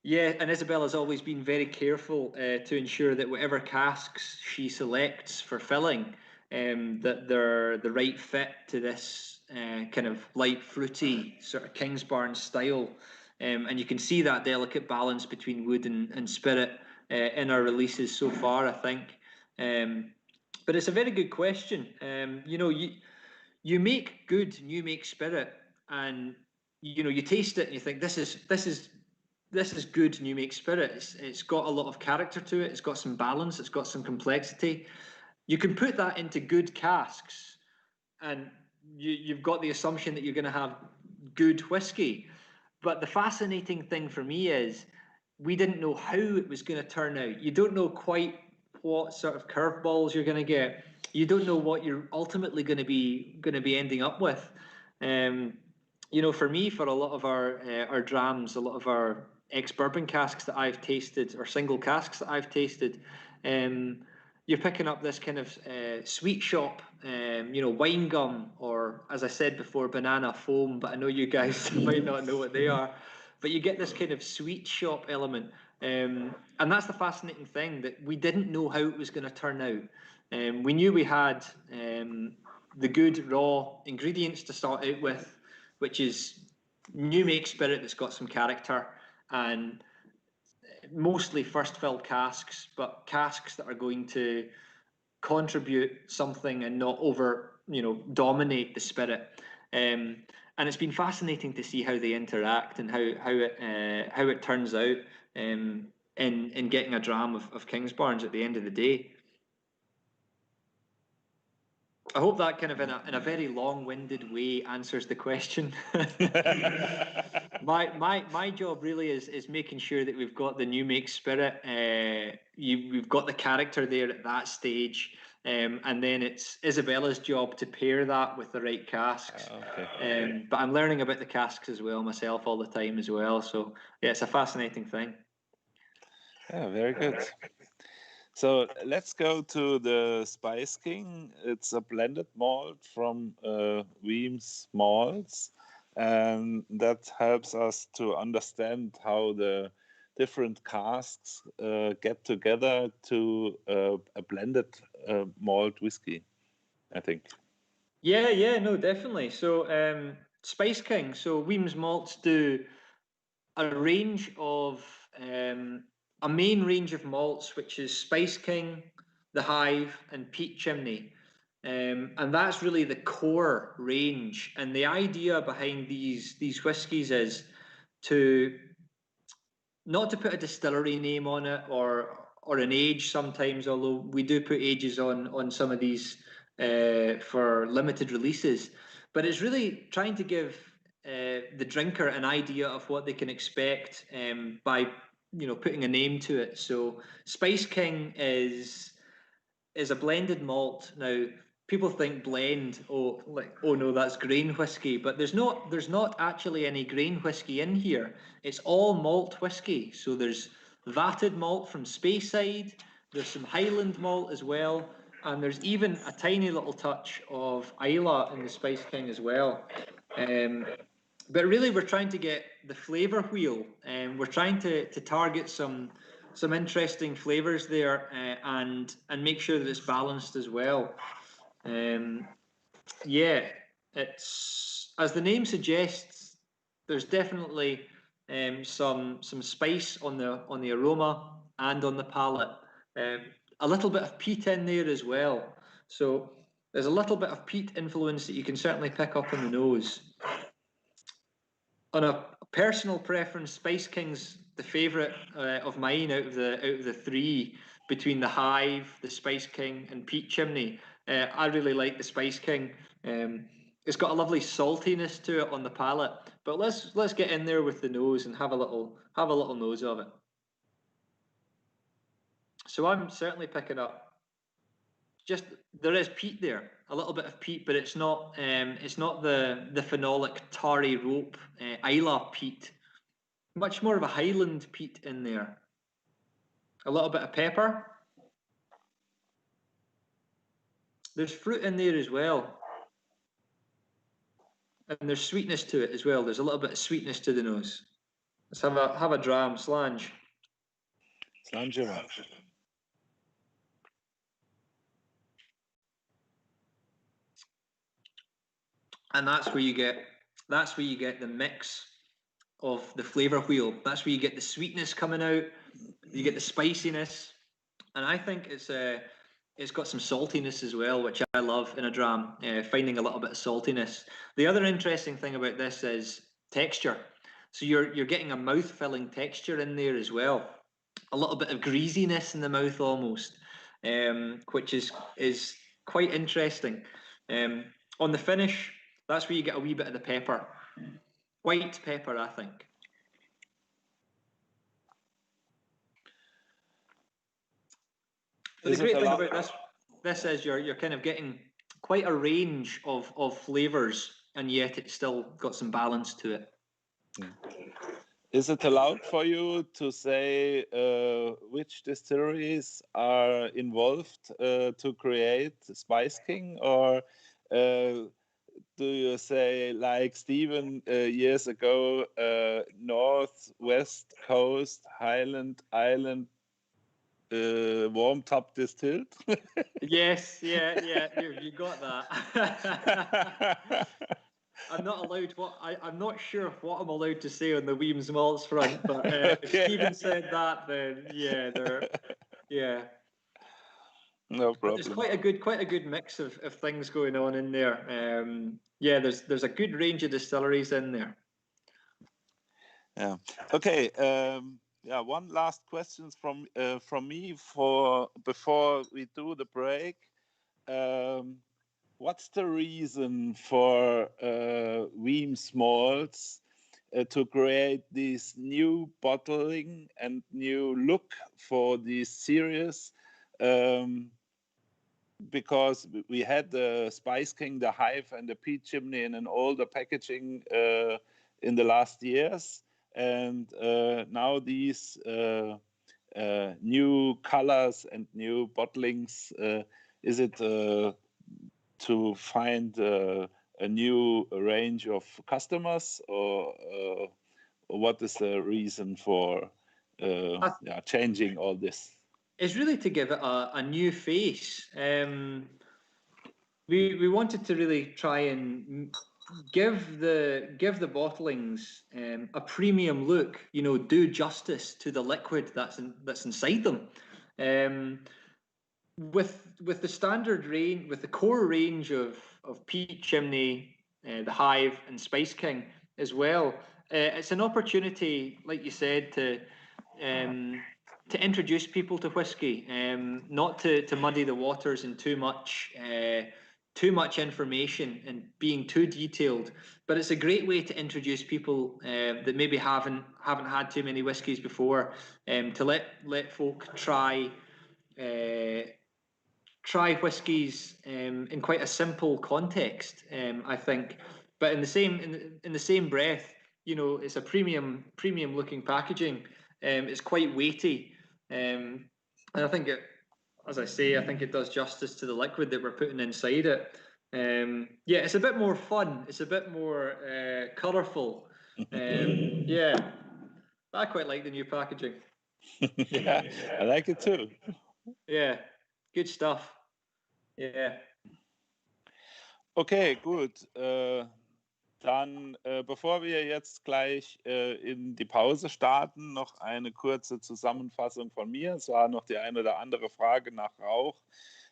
Yeah, and Isabella's always been very careful to ensure that whatever casks she selects for filling, that they're the right fit to this kind of light fruity sort of Kingsbarns style. And you can see that delicate balance between wood and spirit in our releases so far, I think. But it's a very good question. You make good new make spirit, and you taste it and you think this is good new make spirit. It's got a lot of character to it. It's got some balance. It's got some complexity. You can put that into good casks, and you've got the assumption that you're going to have good whiskey. But the fascinating thing for me is we didn't know how it was going to turn out. You don't know quite what sort of curveballs you're going to get. You don't know what you're ultimately going to be ending up with. For me, for a lot of our drams, a lot of our ex-bourbon casks that I've tasted, or single casks that I've tasted, you're picking up this kind of sweet shop, wine gum, or as I said before, banana foam, but I know you guys might not know what they are. But you get this kind of sweet shop element. And that's the fascinating thing, that we didn't know how it was going to turn out. We knew we had the good raw ingredients to start out with, which is new make spirit that's got some character, and mostly first fill casks, but casks that are going to contribute something and not dominate the spirit. And it's been fascinating to see how they interact and how it turns out in getting a dram of Kingsbarns at the end of the day. I hope that kind of in a very long-winded way answers the question. My job really is making sure that we've got the new make spirit. We've got the character there at that stage, and then it's Isabella's job to pair that with the right casks. Okay. But I'm learning about the casks as well myself all the time as well. So yeah, it's a fascinating thing. Yeah, very good. So let's go to the Spice King. It's a blended malt from Weems Malts, and that helps us to understand how the different casks get together to a blended malt whiskey, I think. Yeah, no, definitely. So Spice King, so Weems Malts do a range of a main range of malts, which is Spice King, the Hive, and Peat Chimney. And that's really the core range. And the idea behind these whiskies is to not to put a distillery name on it or an age sometimes, although we do put ages on some of these for limited releases. But it's really trying to give the drinker an idea of what they can expect by putting a name to it. So Spice King is a blended malt. Now people think blend. Oh, like, oh no, that's grain whiskey. But there's not actually any grain whiskey in here. It's all malt whiskey. So there's vatted malt from Speyside. There's some Highland malt as well, and there's even a tiny little touch of Islay in the Spice King as well. But really, we're trying to get the flavour wheel, and we're trying to target some interesting flavours there, and make sure that it's balanced as well. Yeah, it's, as the name suggests, there's definitely some spice on the aroma and on the palate. A little bit of peat in there as well. So there's a little bit of peat influence that you can certainly pick up in the nose. On a personal preference, Spice King's the favourite of mine out of the three, between the Hive, the Spice King, and Peat Chimney. I really like the Spice King. It's got a lovely saltiness to it on the palate. But let's get in there with the nose and have a little nose of it. So I'm certainly picking up. Just, there is peat there, a little bit of peat, but it's not the phenolic tarry rope Islay peat. Much more of a Highland peat in there. A little bit of pepper. There's fruit in there as well, and there's sweetness to it as well. There's a little bit of sweetness to the nose. Let's have a dram, Slange. Slange. And that's where you get the mix of the flavour wheel. That's where you get the sweetness coming out. You get the spiciness, and I think it's got some saltiness as well, which I love in a dram. Finding a little bit of saltiness. The other interesting thing about this is texture. So you're getting a mouth-filling texture in there as well. A little bit of greasiness in the mouth almost, which is quite interesting. On the finish, that's where you get a wee bit of the pepper. White pepper, I think. But the great thing about this is you're kind of getting quite a range of flavours, and yet it's still got some balance to it. Is it allowed for you to say which distilleries are involved to create Spice King, or do you say, like Stephen years ago, North, West Coast, Highland, Island, warm top distilled? Yes, yeah, you got that. I'm not allowed I'm not sure what I'm allowed to say on the Weems Malts front, but if Stephen said that, then yeah. No problem. But there's quite a good mix of things going on in there. Yeah, there's a good range of distilleries in there. Yeah. Okay. Yeah. One last question from me before we do the break. What's the reason for Weems Malts to create this new bottling and new look for this series? Because we had the Spice King, the Hive, and the Peat Chimney in an older packaging in the last years, and now these new colors and new bottlings. Is it to find a new range of customers, or what is the reason for changing all this? It's really to give it a new face. We wanted to really try and give the bottlings a premium look. Do justice to the liquid that's inside them. With the standard range, with the core range of Peat Chimney, the Hive, and Spice King as well, it's an opportunity, like you said, to introduce people to whiskey, not to muddy the waters in too much information and being too detailed. But it's a great way to introduce people that maybe haven't had too many whiskies before, to let folk try try whiskies in quite a simple context, I think. But in the same breath, you know, it's a premium looking packaging. It's quite weighty, and I think it, as I say, I think it does justice to the liquid that we're putting inside it. Yeah, it's a bit more fun. It's a bit more colourful. Yeah, I quite like the new packaging. Yeah, I like it too. Yeah, good stuff. Yeah. Okay, gut. Dann, bevor wir jetzt gleich in die Pause starten, noch eine kurze Zusammenfassung von mir. Es war noch die eine oder andere Frage nach Rauch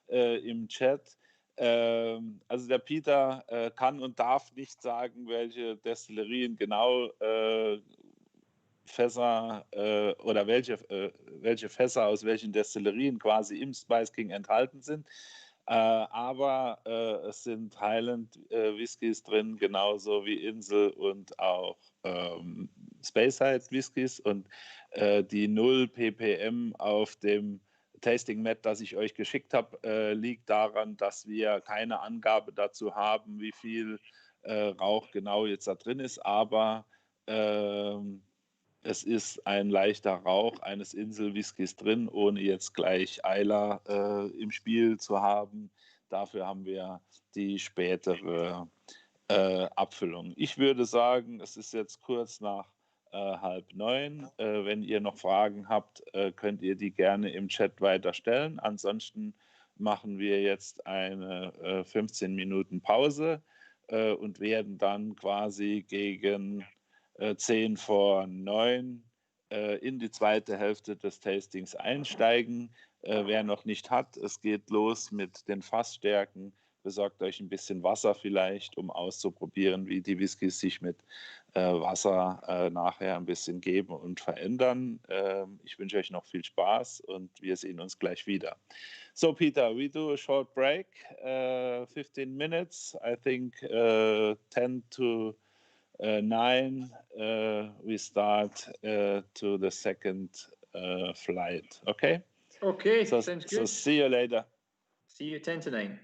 im Chat. Also der Peter kann und darf nicht sagen, welche Destillerien genau Fässer oder welche Fässer aus welchen Destillerien quasi im Spice King enthalten sind. Aber es sind Highland Whiskys drin, genauso wie Insel und auch Speyside Whiskys. Und die 0 ppm auf dem Tasting Mat, das ich euch geschickt habe, liegt daran, dass wir keine Angabe dazu haben, wie viel Rauch genau jetzt da drin ist. Aber es ist ein leichter Rauch eines Insel-Whiskys drin, ohne jetzt gleich Eiler im Spiel zu haben. Dafür haben wir die spätere Abfüllung. Ich würde sagen, es ist jetzt kurz nach 8:30. Wenn ihr noch Fragen habt, könnt ihr die gerne im Chat weiter stellen. Ansonsten machen wir jetzt eine 15 Minuten Pause und werden dann quasi gegen 10 vor 9 in die zweite Hälfte des Tastings einsteigen. Wer noch nicht hat, es geht los mit den Fassstärken. Besorgt euch ein bisschen Wasser vielleicht, um auszuprobieren, wie die Whiskys sich mit Wasser nachher ein bisschen geben und verändern. Ich wünsche euch noch viel Spaß und wir sehen uns gleich wieder. So, Peter, we do a short break, 15 minutes, I think 10 to 9, we start to the second flight. Okay? Okay, sounds good. So see you later. See you 10 to 9.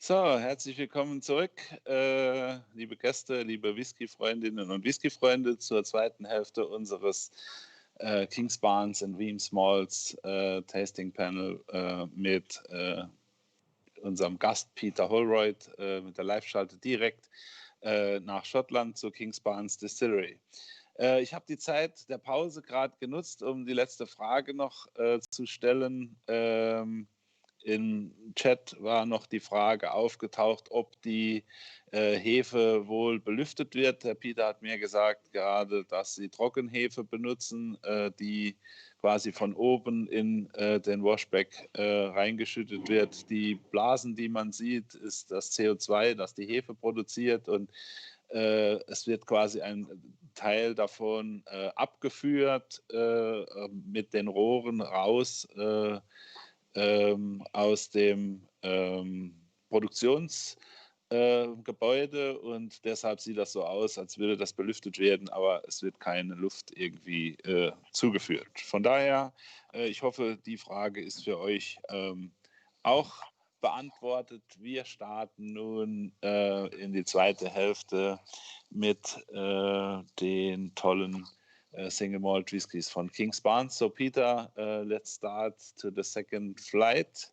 So, herzlich willkommen zurück, liebe Gäste, liebe Whisky-Freundinnen und Whisky-Freunde, zur zweiten Hälfte unseres Kingsbarns and Weems Malts Tasting Panel mit unserem Gast Peter Holroyd mit der Live-Schalte direkt nach Schottland zur Kingsbarns Distillery. Ich habe die Zeit der Pause gerade genutzt, um die letzte Frage noch zu stellen. Im Chat war noch die Frage aufgetaucht, ob die Hefe wohl belüftet wird. Der Peter hat mir gesagt gerade, dass sie Trockenhefe benutzen, die quasi von oben in den Washback reingeschüttet wird. Die Blasen, die man sieht, ist das CO2, das die Hefe produziert, und es wird quasi ein Teil davon abgeführt mit den Rohren raus aus dem Produktionsgebäude, und deshalb sieht das so aus, als würde das belüftet werden, aber es wird keine Luft irgendwie zugeführt. Von daher, ich hoffe, die Frage ist für euch auch beantwortet. Wir starten nun in die zweite Hälfte mit den tollen single malt whiskies von Kingsbarns. So Peter, let's start to the second flight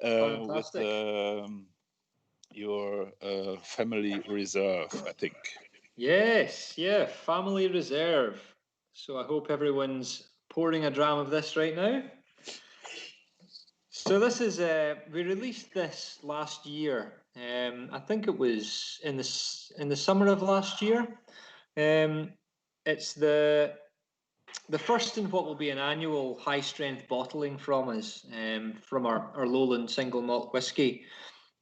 with your family reserve, I think. Yes, yeah, family reserve. So I hope everyone's pouring a dram of this right now. So this is we released this last year. I think it was in the summer of last year. It's the first in what will be an annual high strength bottling from us, from our Lowland single malt whiskey.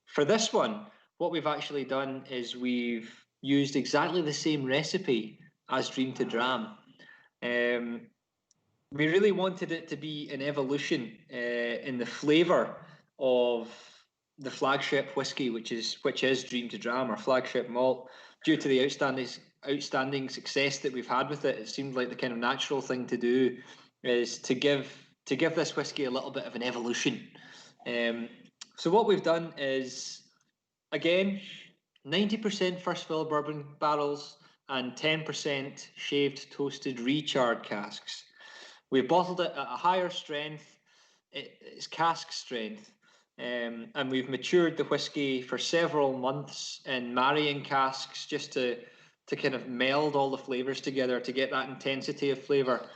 For this one, what we've actually done is we've used exactly the same recipe as Dream to Dram. We really wanted it to be an evolution in the flavour of the flagship whiskey, which is Dream to Dram, our flagship malt. Due to the outstanding success that we've had with it, it seemed like the kind of natural thing to do is to give this whiskey a little bit of an evolution. So what we've done is, again, 90% first fill bourbon barrels and 10% shaved toasted recharred casks. We've bottled it at a higher strength. It's cask strength. And we've matured the whiskey for several months in marrying casks just to kind of meld all the flavors together to get that intensity of flavor.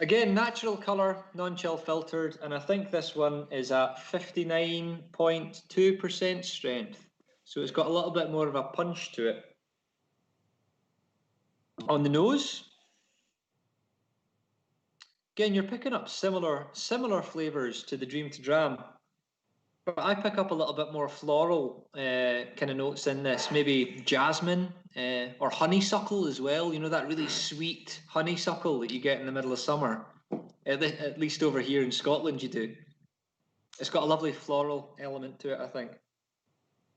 Again, natural color, non-chill filtered, and I think this one is at 59.2% strength. So it's got a little bit more of a punch to it. On the nose, again, you're picking up similar flavors to the Dream to Dram, but I pick up a little bit more floral kind of notes in this, maybe jasmine or honeysuckle as well. You know, that really sweet honeysuckle that you get in the middle of summer. At least over here in Scotland, you do. It's got a lovely floral element to it, I think.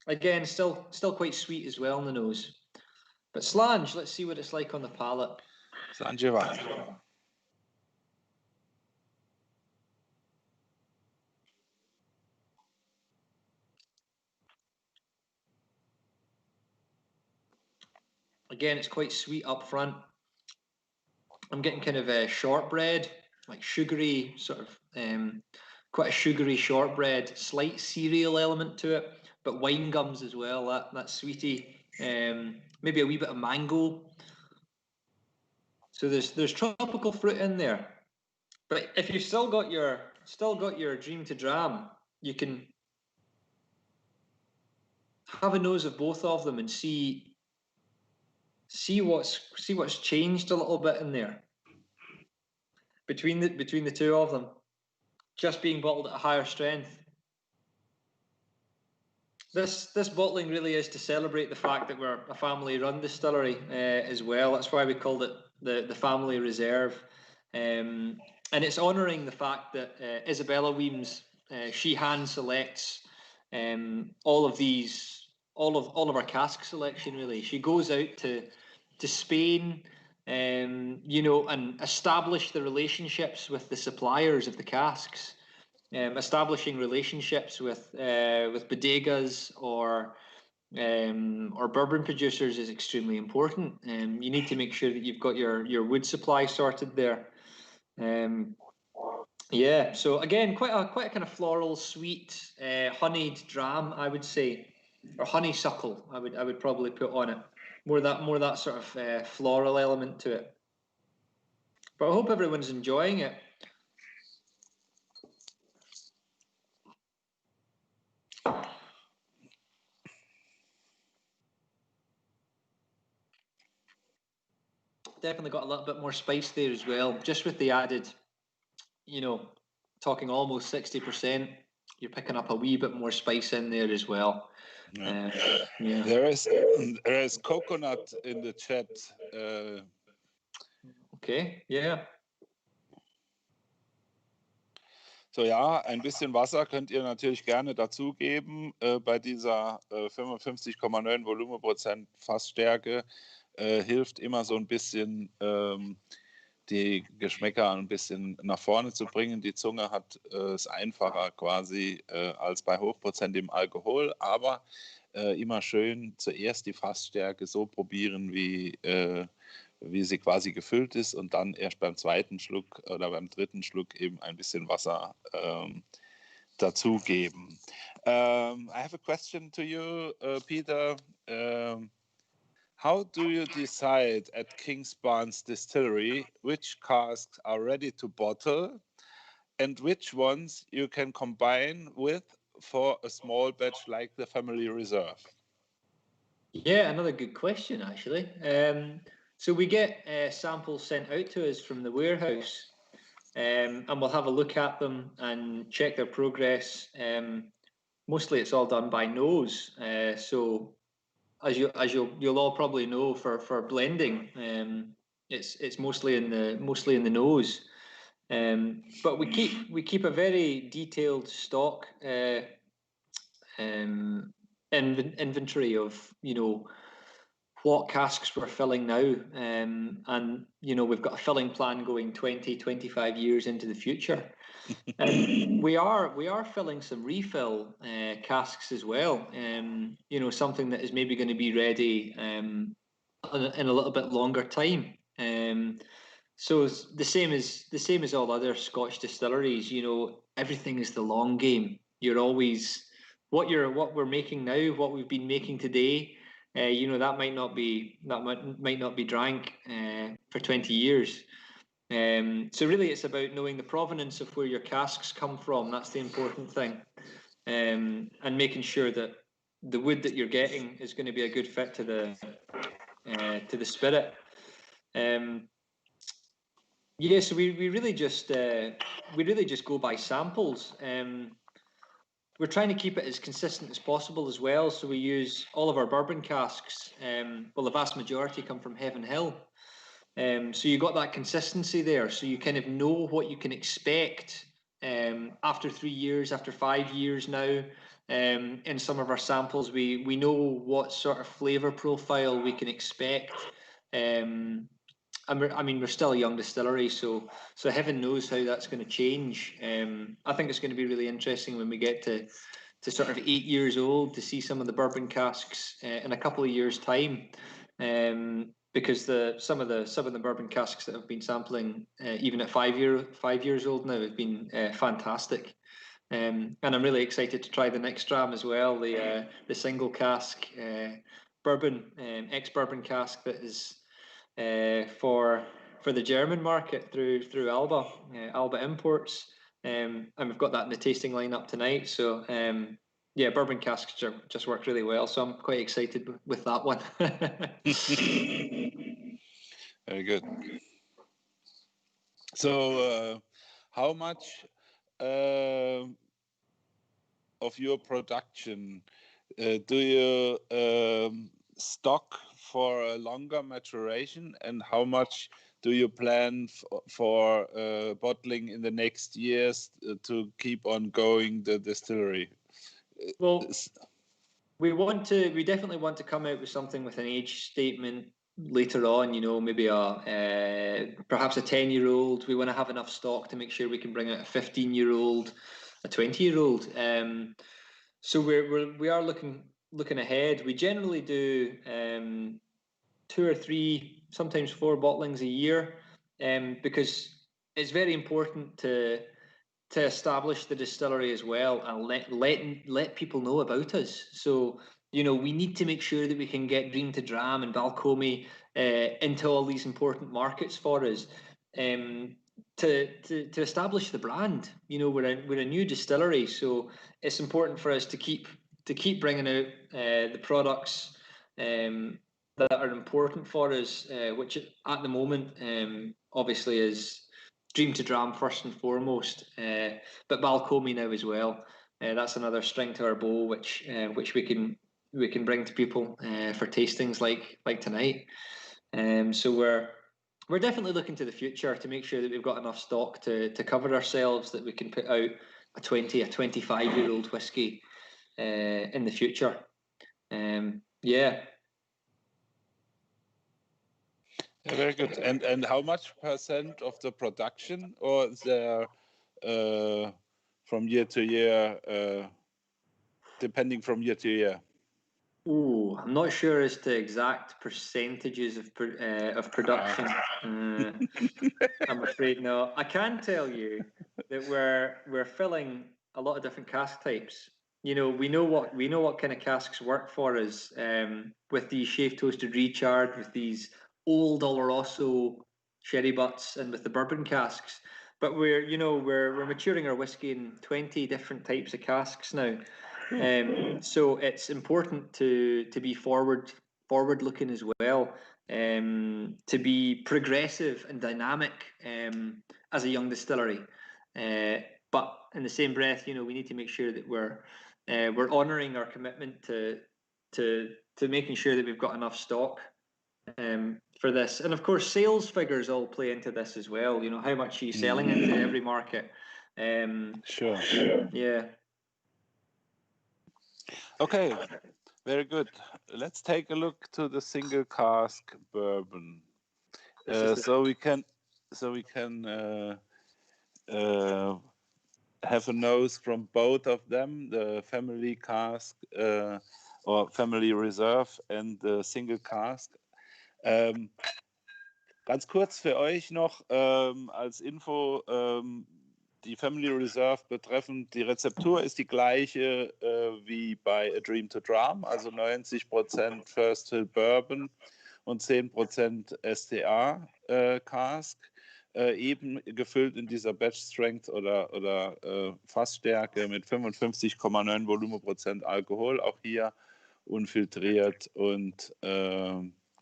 Again, still quite sweet as well in the nose. But Slange, let's see what it's like on the palate. Slange vai. Again, it's quite sweet up front. I'm getting kind of shortbread, like sugary, sort of quite a sugary shortbread, slight cereal element to it, but wine gums as well, that sweetie, maybe a wee bit of mango. So there's tropical fruit in there. But if you've still got your Dream to Dram, you can have a nose of both of them and see what's changed a little bit in there between the two of them, just being bottled at a higher strength. This bottling really is to celebrate the fact that we're a family-run distillery as well. That's why we called it the family reserve, and it's honouring the fact that Isabella Weems she hand selects all of our cask selection. Really, she goes out to Spain, you know, and establish the relationships with the suppliers of the casks. Establishing relationships with bodegas or bourbon producers is extremely important. You need to make sure that you've got your wood supply sorted there. Yeah, so again, quite a kind of floral, sweet, honeyed dram, I would say, or honeysuckle. I would probably put on it more that sort of floral element to it. But I hope everyone's enjoying it. Definitely got a little bit more spice there as well, just with the added, talking almost 60%. You're picking up a wee bit more spice in there as well. Yeah. Yeah. There is coconut in the chat. Okay, yeah. So ja, ein bisschen Wasser könnt ihr natürlich gerne dazugeben bei dieser 55,9 Volumenprozent Fassstärke. Hilft immer so ein bisschen die Geschmäcker ein bisschen nach vorne zu bringen. Die Zunge hat es einfacher quasi als bei hochprozentigem Alkohol, aber immer schön zuerst die Fassstärke so probieren, wie sie quasi gefüllt ist und dann erst beim zweiten Schluck oder beim dritten Schluck eben ein bisschen Wasser dazugeben. I have a question to you, Peter. How do you decide at Kingsbarns Distillery which casks are ready to bottle and which ones you can combine with for a small batch like the Family Reserve? Yeah, another good question, actually. So we get samples sent out to us from the warehouse, and we'll have a look at them and check their progress. Mostly, it's all done by nose. So, as you'll all probably know, for blending, it's mostly in the nose. But we keep a very detailed stock inventory of what casks we're filling now, and we've got a filling plan going 20-25 years into the future. We are filling some refill casks as well. Something that is maybe going to be ready in a little bit longer time. So it's the same as all other Scotch distilleries. Everything is the long game. You're always what we're making now, what we've been making today. That might not be drank for 20 years. So really, it's about knowing the provenance of where your casks come from. That's the important thing, and making sure that the wood that you're getting is going to be a good fit to the spirit. Yeah, so we really just go by samples. We're trying to keep it as consistent as possible as well. So we use all of our bourbon casks. Well, the vast majority come from Heaven Hill. So you got that consistency there. So you kind of know what you can expect after 3 years, after 5 years now. In some of our samples, we know what sort of flavour profile we can expect. We're still a young distillery, so heaven knows how that's going to change. I think it's going to be really interesting when we get to sort of 8 years old to see some of the bourbon casks in a couple of years' time, because some of the bourbon casks that have been sampling even at 5 years old now have been fantastic. And I'm really excited to try the next dram as well, the single cask bourbon, ex-bourbon cask that is for the German market through Alba Imports, and we've got that in the tasting lineup tonight. So yeah, bourbon casks just worked really well, so I'm quite excited with that one. Very good. So how much of your production do you stock for a longer maturation, and how much do you plan for bottling in the next years to keep on going the distillery? Well, we definitely want to come out with something with an age statement later on, maybe perhaps a 10-year-old. We want to have enough stock to make sure we can bring out a 15-year-old, a 20-year-old. So we are looking ahead. We generally do 2 or 3, sometimes 4 bottlings a year, because it's very important to establish the distillery as well, and let people know about us. So, you know, we need to make sure that we can get Dream to Dram and Balcomie into all these important markets for us, to establish the brand. You know, we're a new distillery, so it's important for us to keep bringing out the products that are important for us, which at the moment obviously is Dream to Dram first and foremost, but Balcomie now as well. That's another string to our bow, which we can bring to people for tastings like tonight. So we're definitely looking to the future to make sure that we've got enough stock to cover ourselves, that we can put out a 25-year-old whiskey in the future. Yeah. Yeah, very good. And how much percent of the production, or is there from year to year, depending from year to year? Oh, I'm not sure as to exact percentages of production. I'm afraid no. I can tell you that we're filling a lot of different cask types. You know, we know what kind of casks work for us. With these shave toasted recharred, with these old Oloroso sherry butts, and with the bourbon casks. But we're maturing our whiskey in 20 different types of casks now. So it's important to be forward looking as well, to be progressive and dynamic as a young distillery. But in the same breath, you know, we need to make sure that we're honouring our commitment to making sure that we've got enough stock for this. And of course, sales figures all play into this as well. You know, how much are you selling into every market? Sure. Yeah. Okay, very good. Let's take a look to the single cask bourbon. So we can have a nose from both of them, the family cask or family reserve and the single cask. Ganz kurz für euch noch als Info, die Family Reserve betreffend, die Rezeptur ist die gleiche wie bei A Dream to Dram, also 90% First Fill Bourbon und 10% STA Cask, eben gefüllt in dieser Batch Strength oder Fassstärke mit 55,9 Volumenprozent Alkohol, auch hier unfiltriert und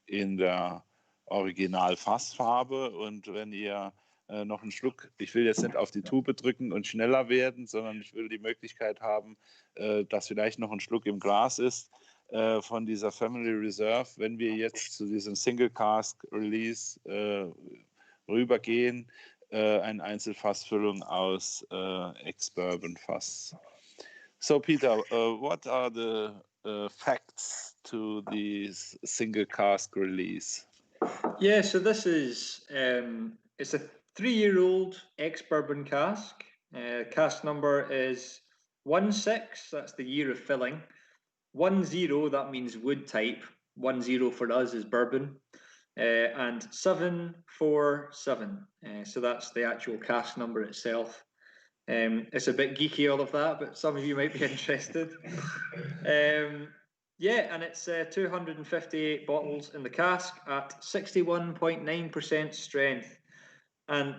in der Original-Fassfarbe. Und wenn ihr noch einen Schluck, ich will jetzt nicht auf die Tube drücken und schneller werden, sondern ich will die Möglichkeit haben, dass vielleicht noch ein Schluck im Glas ist von dieser Family Reserve, wenn wir jetzt zu diesem Single Cask Release rübergehen, eine Einzelfassfüllung aus Ex-Bourbon Fass. So Peter, what are the facts to this single cask release? Yeah, so this is it's a 3-year-old ex-bourbon cask. Cask number is 16. That's the year of filling. 10, that means wood type. 10 for us is bourbon, and 747. So that's the actual cask number itself. It's a bit geeky, all of that, but some of you might be interested. Yeah, and it's 258 bottles in the cask at 61.9% strength. And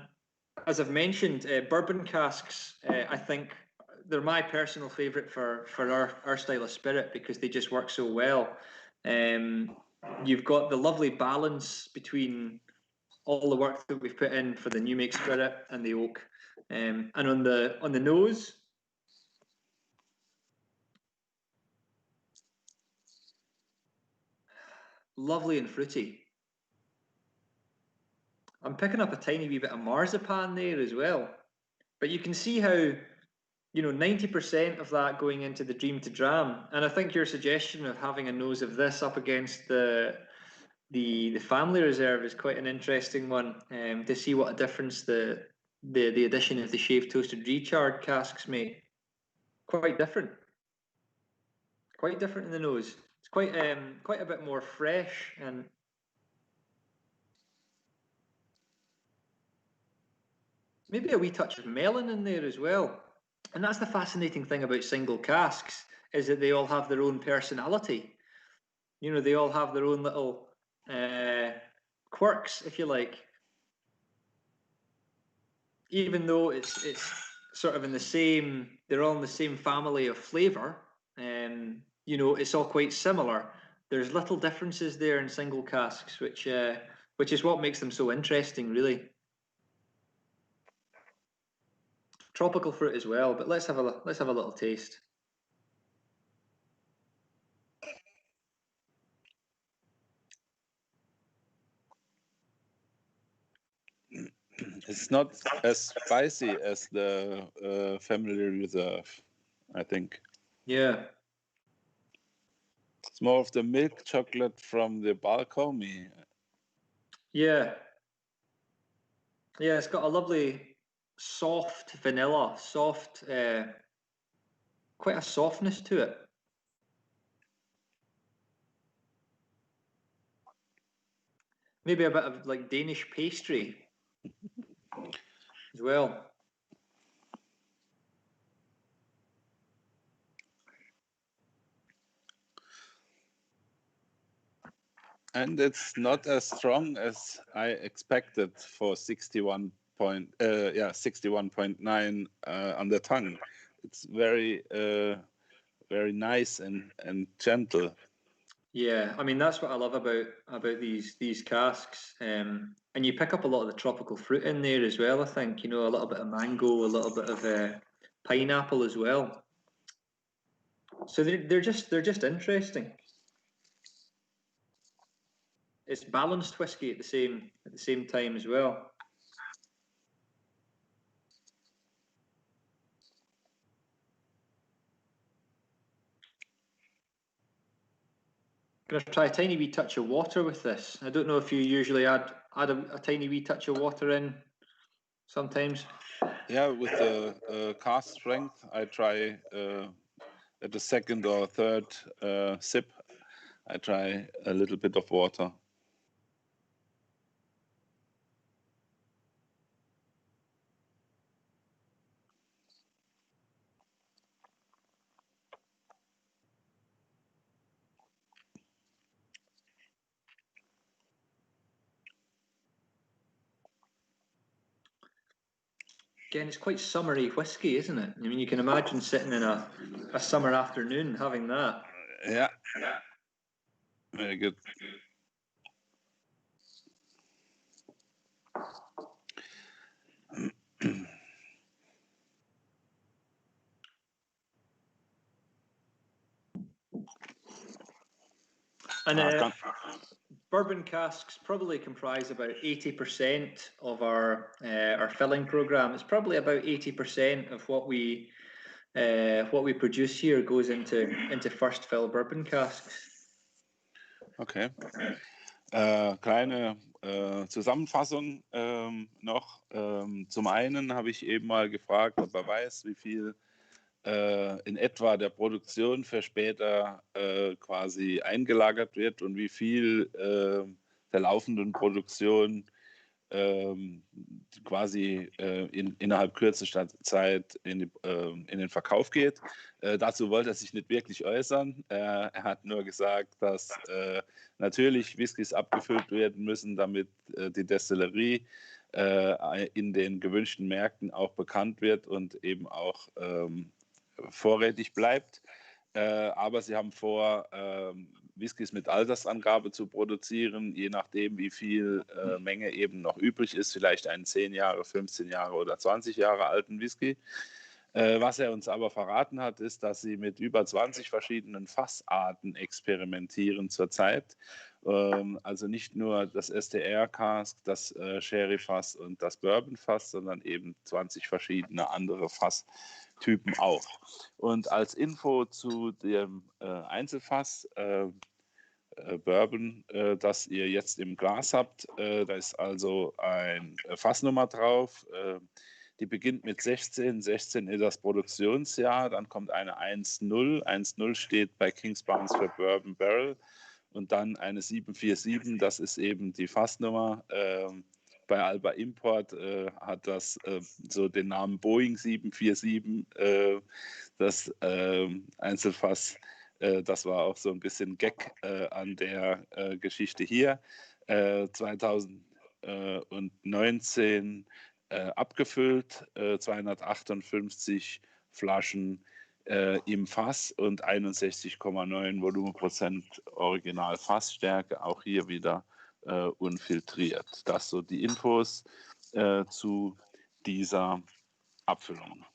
as I've mentioned, bourbon casks, I think they're my personal favourite for our style of spirit, because they just work so well. You've got the lovely balance between all the work that we've put in for the new make spirit and the oak. And on the nose, lovely and fruity. I'm picking up a tiny wee bit of marzipan there as well. But you can see how, you know, 90% of that going into the Dream to Dram. And I think your suggestion of having a nose of this up against the family reserve is quite an interesting one, to see what a difference the addition of the shaved toasted recharred casks make. Quite different in the nose. It's quite a bit more fresh and maybe a wee touch of melon in there as well. And that's the fascinating thing about single casks, is that they all have their own personality. You know, they all have their own little quirks, if you like. Even though it's sort of in the same, they're all in the same family of flavour, you know, it's all quite similar. There's little differences there in single casks, which is what makes them so interesting, really. Tropical fruit as well, but let's have a little taste. It's not as spicy as the Family Reserve, I think. Yeah. It's more of the milk chocolate from the Balcony. Yeah. Yeah, it's got a lovely soft vanilla, quite a softness to it. Maybe a bit of like Danish pastry as well. And it's not as strong as I expected for 61.9 on the tongue. It's very nice and gentle. Yeah, I mean that's what I love about these casks, and you pick up a lot of the tropical fruit in there as well. I think, you know, a little bit of mango, a little bit of pineapple as well. So they're just interesting. It's balanced whiskey at the same time as well. Gonna try a tiny wee touch of water with this. I don't know if you usually add a tiny wee touch of water in sometimes. Yeah, with the cask strength, I try at the second or third sip, I try a little bit of water. Again, it's quite summery whiskey, isn't it? I mean, you can imagine sitting in a summer afternoon having that. Yeah, very good. And bourbon casks probably comprise about 80% of our filling program. It's probably about 80% of what we produce here goes into first fill bourbon casks. Okay. Kleine Zusammenfassung noch. Zum einen habe ich eben mal gefragt, ob er weiß, wie viel in etwa der Produktion für später quasi eingelagert wird und wie viel der laufenden Produktion quasi innerhalb kürzester Zeit in den Verkauf geht. Dazu wollte er sich nicht wirklich äußern. Er hat nur gesagt, dass natürlich Whiskys abgefüllt werden müssen, damit die Destillerie in den gewünschten Märkten auch bekannt wird und eben auch vorrätig bleibt. Aber sie haben vor, Whiskys mit Altersangabe zu produzieren, je nachdem, wie viel Menge eben noch übrig ist, vielleicht einen 10 Jahre, 15 Jahre oder 20 Jahre alten Whisky. Was er uns aber verraten hat, ist, dass sie mit über 20 verschiedenen Fassarten experimentieren zurzeit. Also nicht nur das STR-Cask, das Sherry-Fass und das Bourbon-Fass, sondern eben 20 verschiedene andere Fasstypen auch. Und als Info zu dem Einzelfass Bourbon, das ihr jetzt im Glas habt, da ist also eine Fassnummer drauf. Die beginnt mit 16. 16 ist das Produktionsjahr, dann kommt eine 1.0. 1.0 steht bei Kingsbarns für Bourbon Barrel und dann eine 747, das ist eben die Fassnummer bei Alba Import hat das so den Namen Boeing 747, das Einzelfass. Das war auch so ein bisschen Gag an der Geschichte hier. 2019 abgefüllt, 258 Flaschen im Fass und 61,9 Volumenprozent Original Fassstärke, auch hier wieder unfiltriert. Das so die Infos zu dieser Abfüllung.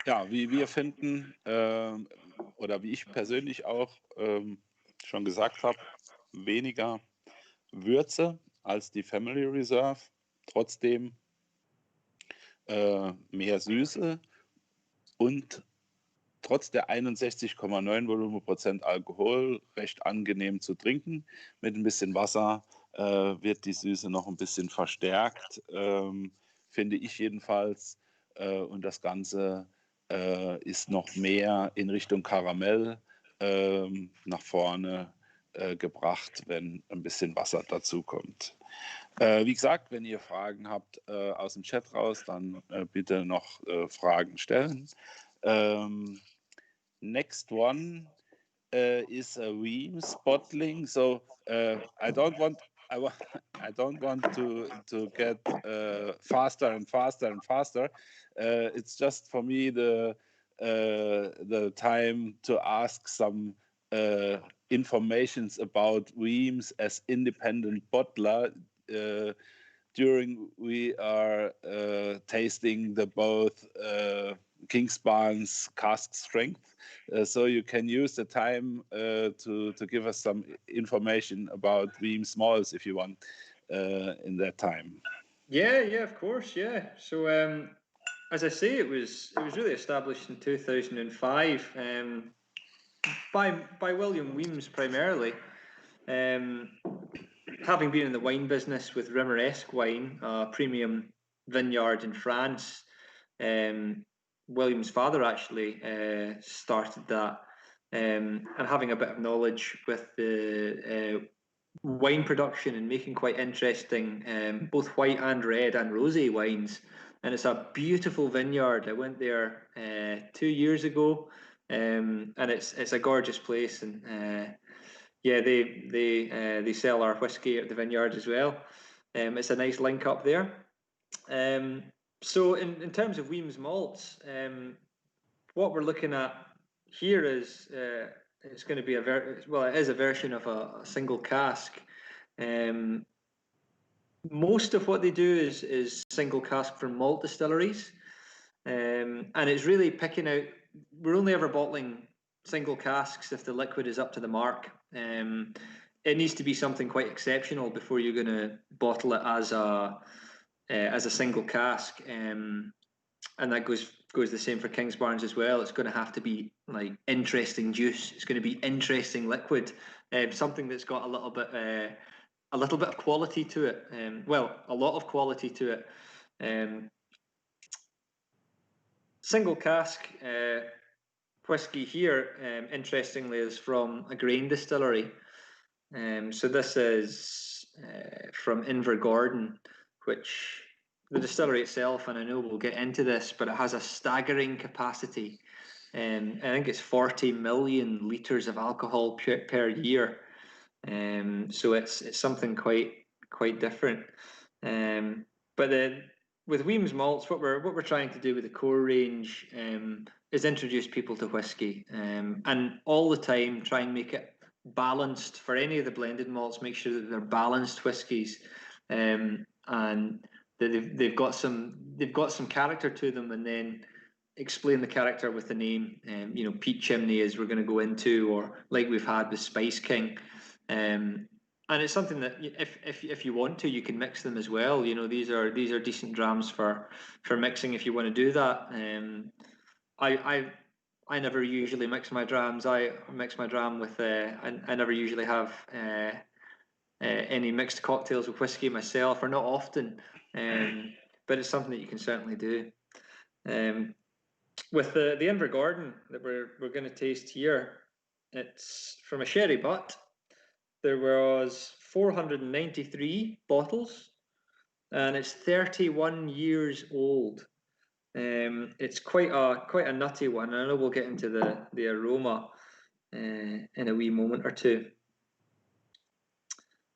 Ja, wie wir finden, oder wie ich persönlich auch schon gesagt habe, weniger Würze als die Family Reserve, trotzdem mehr Süße und trotz der 61,9 Volumenprozent Alkohol recht angenehm zu trinken. Mit ein bisschen Wasser wird die Süße noch ein bisschen verstärkt, finde ich jedenfalls. Und das Ganze ist noch mehr in Richtung Karamell nach vorne gebracht, wenn ein bisschen Wasser dazu kommt. Wie gesagt, wenn ihr Fragen habt aus dem Chat raus, dann bitte noch Fragen stellen. Next one is a Weems bottling. So I don't want to get faster and faster and faster. It's just for me the time to ask some informations about Weems as independent bottler during we are tasting the both Kingsbarns cask strength. So you can use the time to give us some information about Weems malts if you want in that time. Yeah, of course, yeah. So as I say, it was really established in 2005 by William Weems primarily. Having been in the wine business with Rimmer-esque wine, a premium vineyard in France, William's father actually started that, and having a bit of knowledge with the wine production and making quite interesting both white and red and rosé wines. And it's a beautiful vineyard. I went there 2 years ago, and it's a gorgeous place. And yeah, they sell our whiskey at the vineyard as well. It's a nice link up there. So in terms of Weems malts, what we're looking at here is it's going to be it is a version of a single cask. Most of what they do is single cask from malt distilleries, and it's really picking out. We're only ever bottling single casks if the liquid is up to the mark. It needs to be something quite exceptional before you're going to bottle it as a single cask, and that goes the same for Kingsbarns as well. It's going to have to be like interesting juice. It's going to be interesting liquid, something that's got a little bit of quality to it. A lot of quality to it. Single cask whiskey here, interestingly, is from a grain distillery. So this is from Invergordon, which the distillery itself, and I know we'll get into this, but it has a staggering capacity. I think it's 40 million litres of alcohol per year. So it's something quite different. But then with Weems malts, what we're trying to do with the core range is introduce people to whiskey, and all the time try and make it balanced for any of the blended malts. Make sure that they're balanced whiskies, and that they've got some character to them, and then explain the character with the name. Peat Chimney, as we're going to go into, or like we've had with Spice King. And it's something that if you want to, you can mix them as well. These are decent drams for mixing if you want to do that. I never usually mix my drams. I mix my dram with I never usually have any mixed cocktails with whiskey myself, or not often. But it's something that you can certainly do. With the Invergordon that we're going to taste here, It's from a sherry butt. There was 493 bottles, and it's 31 years old. It's quite a nutty one. I know we'll get into the aroma in a wee moment or two.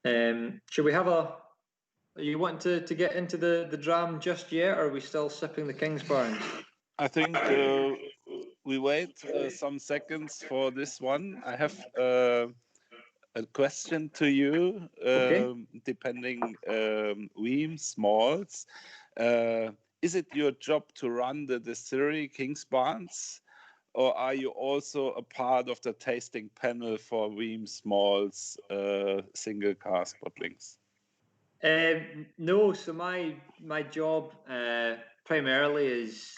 Should we have a? Are you wanting to get into the dram just yet, or are we still sipping the Kingsbarns? I think we wait some seconds for this one. I have a question to you, Okay. depending Weems, malts. Is it your job to run the distillery, Kingsbarns, or are you also a part of the tasting panel for Weems malts single cask bottlings? No, so my job primarily is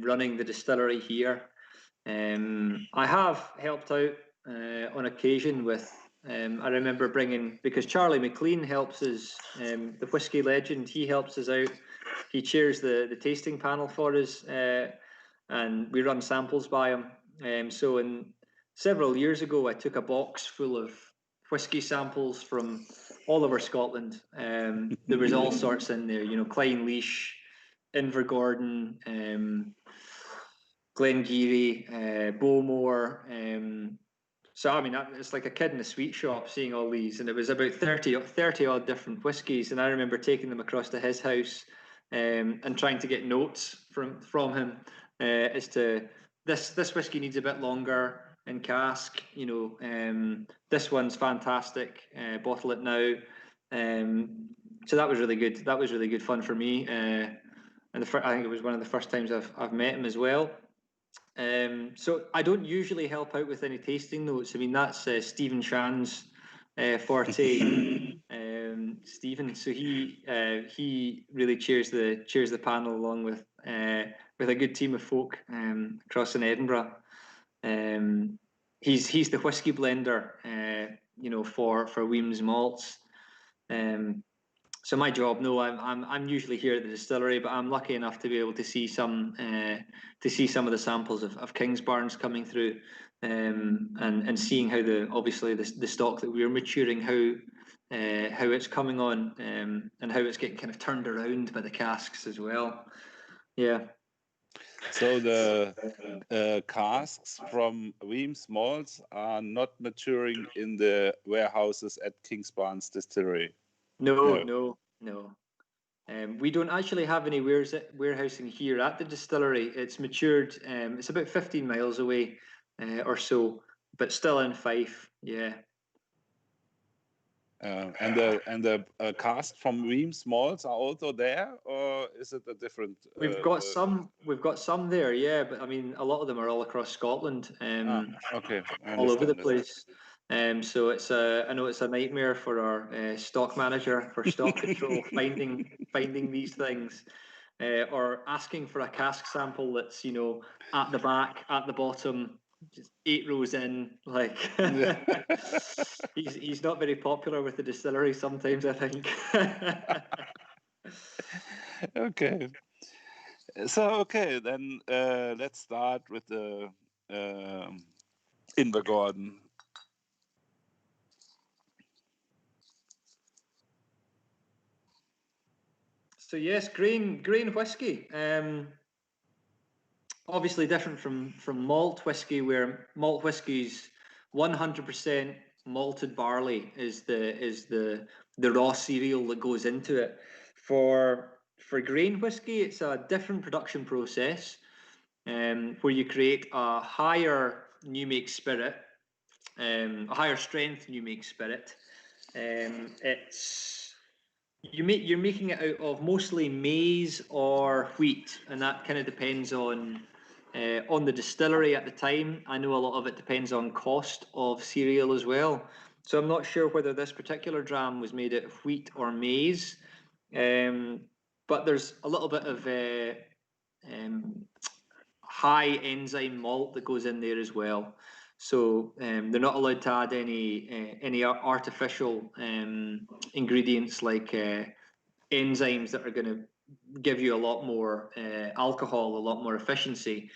running the distillery here. I have helped out on occasion with. I remember bringing, because Charlie McLean helps us, the whiskey legend. He helps us out. He chairs the tasting panel for us, and we run samples by him. So several years ago, I took a box full of whiskey samples from all over Scotland. There was all sorts in there, Clynelish, Invergordon, Glengarry, Bowmore. So, I mean, it's like a kid in a sweet shop seeing all these. And it was about 30 odd different whiskies. And I remember taking them across to his house and trying to get notes from him as to this whiskey needs a bit longer in cask. This one's fantastic. Bottle it now. So that was really good. That was really good fun for me. And I think it was one of the first times I've met him as well. So I don't usually help out with any tasting notes. I mean, that's Stephen Shan's forte. Stephen, so he really cheers the panel along with a good team of folk across in Edinburgh. He's the whiskey blender, for Weems malts. So my job, no, I'm usually here at the distillery, but I'm lucky enough to be able to see some of the samples of Kingsbarns coming through, and seeing how the stock that we're maturing, how it's coming on, and how it's getting kind of turned around by the casks as well. Yeah. So the casks from Weems malts are not maturing in the warehouses at Kingsbarns Distillery. No. We don't actually have any warehousing here at the distillery. It's matured. It's about 15 miles away or so, but still in Fife. Yeah. And the cask from Weems malts are also there, or is it a different? We've got some there, yeah, but I mean, a lot of them are all across Scotland. Okay, all over the place. So I know it's a nightmare for our stock manager for stock control finding these things, or asking for a cask sample that's at the back, at the bottom, just 8 rows in. Like he's not very popular with the distillery sometimes, I think. Okay. So then let's start with the Invergordon. So yes, grain whiskey. Obviously different from malt whiskey, where malt whiskey's 100% malted barley is the raw cereal that goes into it. For grain whiskey, it's a different production process, where you create a higher new make spirit, a higher strength new make spirit. You're making it out of mostly maize or wheat, and that kind of depends on the distillery at the time. I know a lot of it depends on cost of cereal as well. So I'm not sure whether this particular dram was made out of wheat or maize, but there's a little bit of high enzyme malt that goes in there as well. So they're not allowed to add any artificial ingredients like enzymes that are going to give you a lot more alcohol, a lot more efficiency.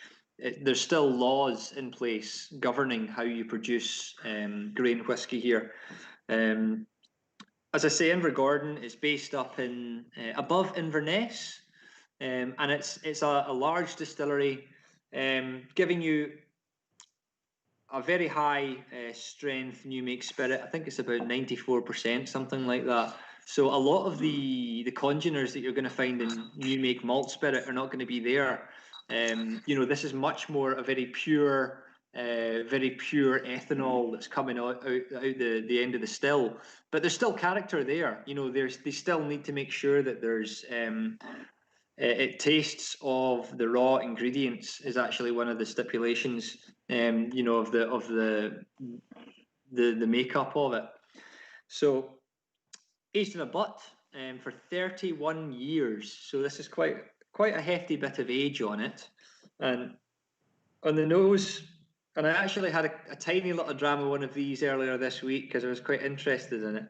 there's still laws in place governing how you produce grain whiskey here. As I say, Invergordon is based up in above Inverness, and it's a large distillery, giving you a very high strength new make spirit. I think it's about 94%, something like that. So a lot of the congeners that you're going to find in new make malt spirit are not going to be there. This is much more a very pure ethanol that's coming out the end of the still. But there's still character there. They still need to make sure that there's it tastes of the raw ingredients is actually one of the stipulations, of the makeup of it. So aged in a butt for 31 years. So this is quite a hefty bit of age on it, and on the nose. And I actually had a tiny little dram of one of these earlier this week because I was quite interested in it.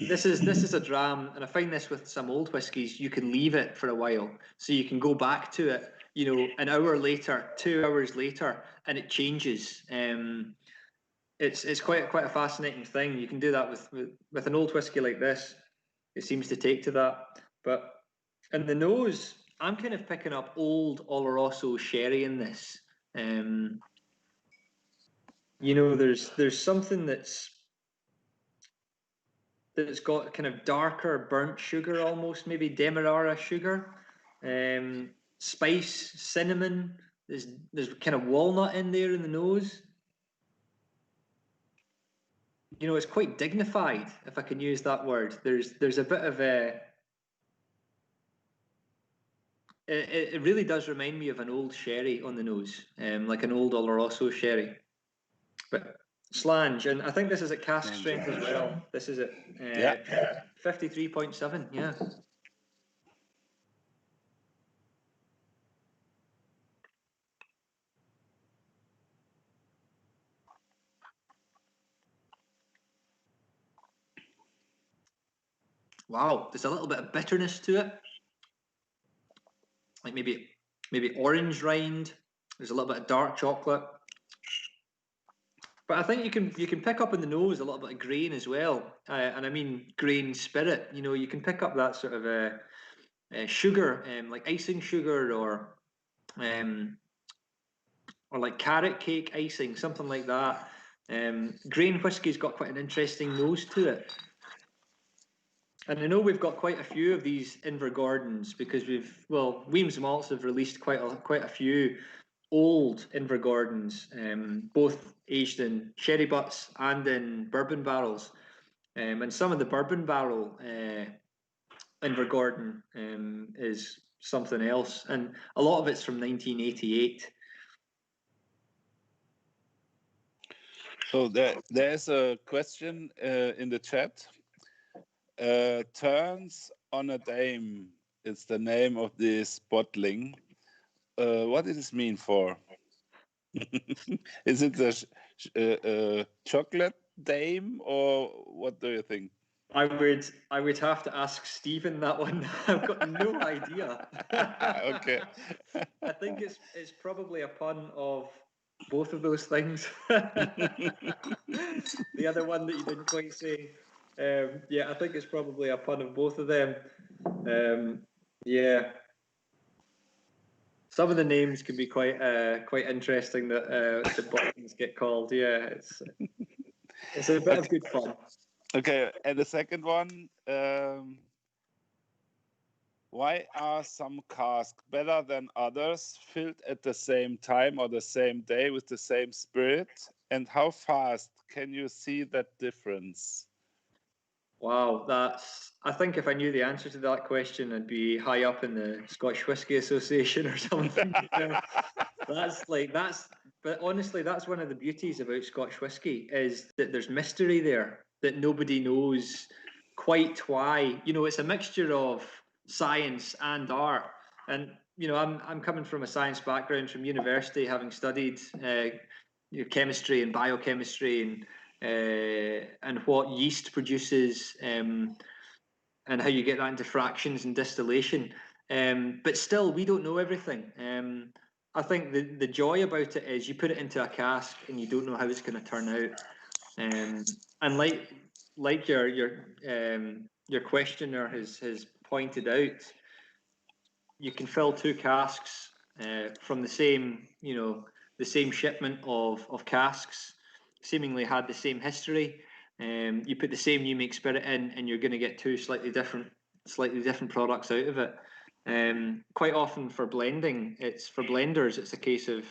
This is a dram, and I find this with some old whiskies, you can leave it for a while, so you can go back to it, an hour later, 2 hours later, and it changes. It's quite a fascinating thing. You can do that with an old whiskey like this. It seems to take to that. But in the nose, I'm kind of picking up old Oloroso sherry in this. There's something that's got kind of darker burnt sugar, almost maybe demerara sugar, spice, cinnamon. There's kind of walnut in there in the nose. It's quite dignified, if I can use that word. There's a bit of a. It really does remind me of an old sherry on the nose, like an old Oloroso sherry. But Slange, and I think this is at cask strength as well. This is at 53.7, yeah. Wow, there's a little bit of bitterness to it, like maybe orange rind. There's a little bit of dark chocolate, but I think you can pick up in the nose a little bit of grain as well, and I mean grain spirit. You can pick up that sort of sugar, like icing sugar, or like carrot cake icing, something like that. Grain whiskey's got quite an interesting nose to it. And I know we've got quite a few of these Invergordons because Weems Malts have released quite a few old Invergordons, both aged in sherry butts and in bourbon barrels. And some of the bourbon barrel Invergordon is something else, and a lot of it's from 1988. So there's a question in the chat. Turns on a Dame is the name of this bottling. What does this mean for? Is it the chocolate Dame, or what do you think? I would have to ask Stephen that one. I've got no idea. Okay. I think it's probably a pun of both of those things. The other one that you didn't quite say. I think it's probably a pun of both of them. Some of the names can be quite interesting that the bottles get called. Yeah, it's a bit of good fun. Okay, and the second one, why are some casks better than others, filled at the same time or the same day with the same spirit? And how fast can you see that difference? Wow, I think if I knew the answer to that question, I'd be high up in the Scotch Whisky Association or something. But honestly, that's one of the beauties about Scotch whisky, is that there's mystery there, that nobody knows quite why. It's a mixture of science and art. And I'm coming from a science background from university, having studied chemistry and biochemistry and what yeast produces, and how you get that into fractions and distillation. But still, we don't know everything. I think the joy about it is you put it into a cask and you don't know how it's going to turn out. And like your questioner has pointed out, you can fill 2 casks from the same shipment of casks, seemingly had the same history. You put the same new make spirit in, and you're going to get 2 slightly different products out of it. Quite often for blenders, it's a case of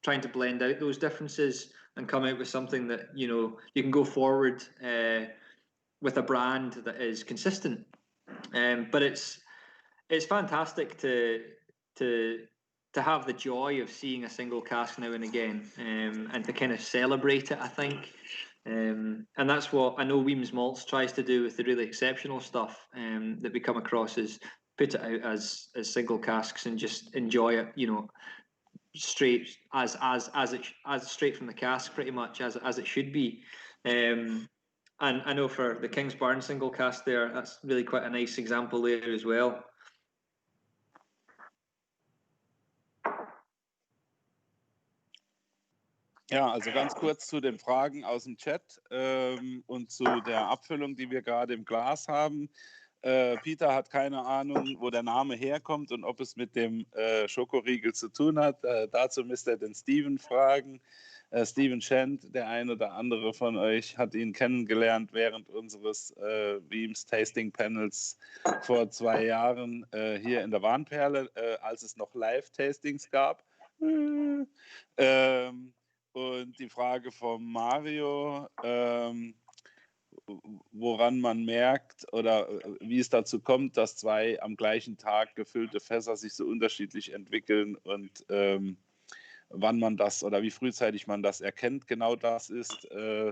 trying to blend out those differences and come out with something that you can go forward with a brand that is consistent. But it's fantastic to have the joy of seeing a single cask now and again, and to kind of celebrate it, I think. And that's what I know Weems Malts tries to do with the really exceptional stuff that we come across, is put it out as single casks and just enjoy it, straight as straight from the cask, pretty much as it should be. And I know for the Kingsbarns single cask there, that's really quite a nice example there as well. Ja, also ganz kurz zu den Fragen aus dem Chat und zu der Abfüllung, die wir gerade im Glas haben. Peter hat keine Ahnung, wo der Name herkommt und ob es mit dem Schokoriegel zu tun hat. Dazu müsst ihr den Steven fragen. Steven Shand, der eine oder andere von euch, hat ihn kennengelernt während unseres Weems Tasting Panels vor 2 Jahren hier in der Warnperle, als es noch Live-Tastings gab. Und die Frage von Mario, woran man merkt oder wie es dazu kommt, dass 2 am gleichen Tag gefüllte Fässer sich so unterschiedlich entwickeln und wann man das oder wie frühzeitig man das erkennt. Genau das ist,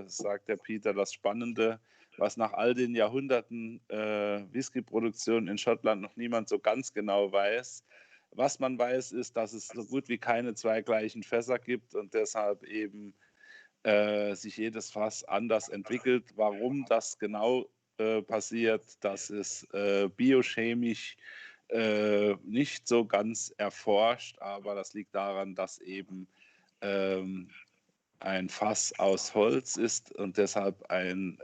sagt der Peter, das Spannende, was nach all den Jahrhunderten Whiskyproduktion in Schottland noch niemand so ganz genau weiß. Was man weiß, ist, dass es so gut wie keine 2 gleichen Fässer gibt und deshalb eben sich jedes Fass anders entwickelt. Warum das genau passiert, das ist biochemisch nicht so ganz erforscht, aber das liegt daran, dass eben ein Fass aus Holz ist und deshalb ein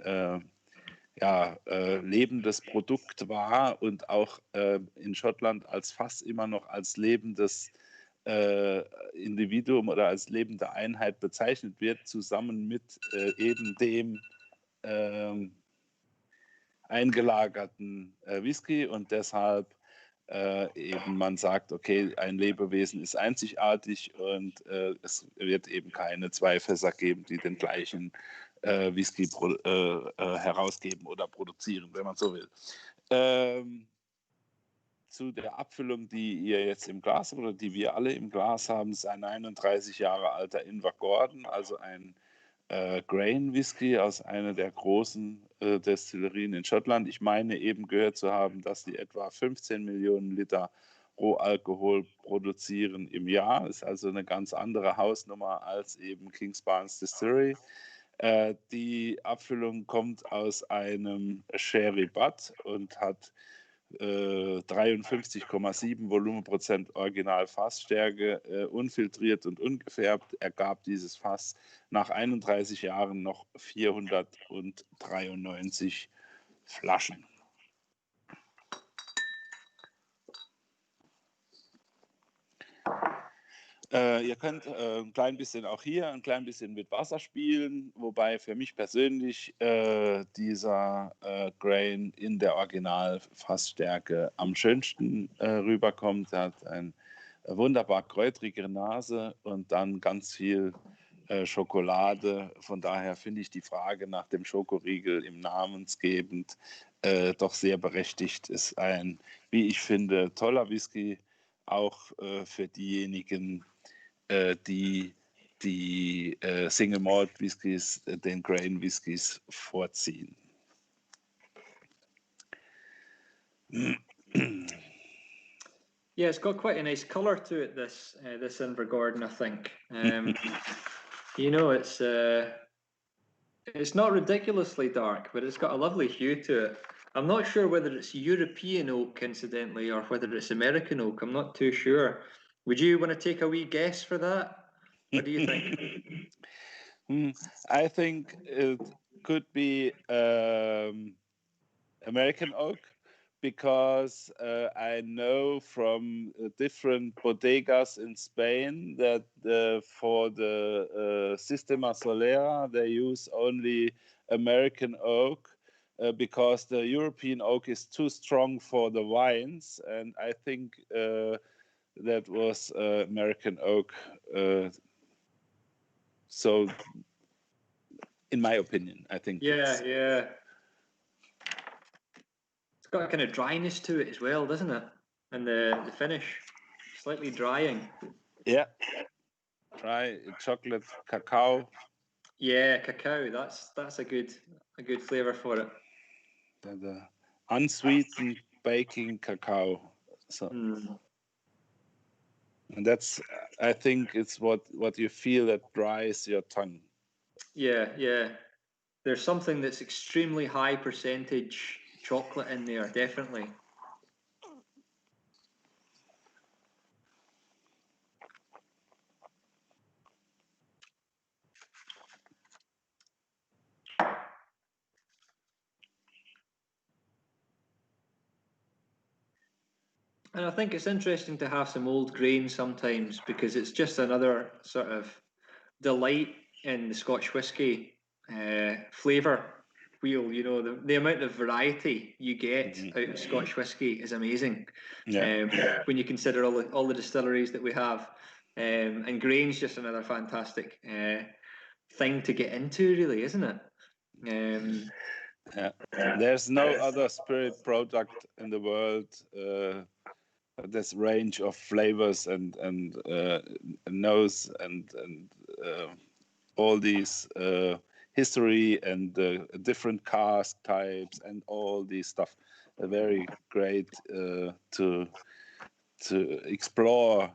lebendes Produkt war und auch in Schottland als Fass immer noch als lebendes Individuum oder als lebende Einheit bezeichnet wird, zusammen mit eben dem eingelagerten Whisky und deshalb eben man sagt, okay, ein Lebewesen ist einzigartig und es wird eben keine 2 Fässer geben, die den gleichen Whisky herausgeben oder produzieren, wenn man so will. Zu der Abfüllung, die ihr jetzt im Glas habt oder die wir alle im Glas haben, ist ein 31 Jahre alter Invergordon, also ein Grain Whisky aus einer der großen Destillerien in Schottland. Ich meine eben gehört zu haben, dass die etwa 15 Millionen Liter Rohalkohol produzieren im Jahr. Ist also eine ganz andere Hausnummer als eben Kingsbarns Distillery. Die Abfüllung kommt aus einem Sherry Butt und hat 53,7 Volumenprozent Original Fassstärke, unfiltriert und ungefärbt, ergab dieses Fass nach 31 Jahren noch 493 Flaschen. Ihr könnt ein klein bisschen auch hier, ein klein bisschen mit Wasser spielen, wobei für mich persönlich dieser Grain in der Original-Fassstärke am schönsten rüberkommt. Er hat eine wunderbar kräutrige Nase und dann ganz viel Schokolade. Von daher finde ich die Frage nach dem Schokoriegel im namensgebend doch sehr berechtigt. Ist ein, wie ich finde, toller Whisky, auch für diejenigen, die Single Malt Whiskys, den Grain Whiskys vorziehen. Yeah, it's got quite a nice colour to it, this Invergordon, I think. It's not ridiculously dark, but it's got a lovely hue to it. I'm not sure whether it's European oak, incidentally, or whether it's American oak. I'm not too sure. Would you want to take a wee guess for that? What do you think? I think it could be American oak, because I know from different bodegas in Spain that for the Sistema Solera they use only American oak, because the European oak is too strong for the wines, and I think that was American oak. So, in my opinion, I think. Yeah. It's got a kind of dryness to it as well, doesn't it? And the finish, slightly drying. Yeah. Dry chocolate, cacao. Yeah, cacao. That's a good flavour for it. The unsweetened baking cacao. So, and that's, I think, it's what you feel that dries your tongue. Yeah. There's something that's extremely high percentage chocolate in there, definitely. And I think it's interesting to have some old grain sometimes, because it's just another sort of delight in the Scotch whisky flavour wheel. You know, the amount of variety you get out of Scotch whisky is amazing. When you consider all the distilleries that we have, and grain's just another fantastic thing to get into, really, isn't it? There's no other spirit product in the world this range of flavors and nose and all these history and different cask types and all these stuff. Very great to explore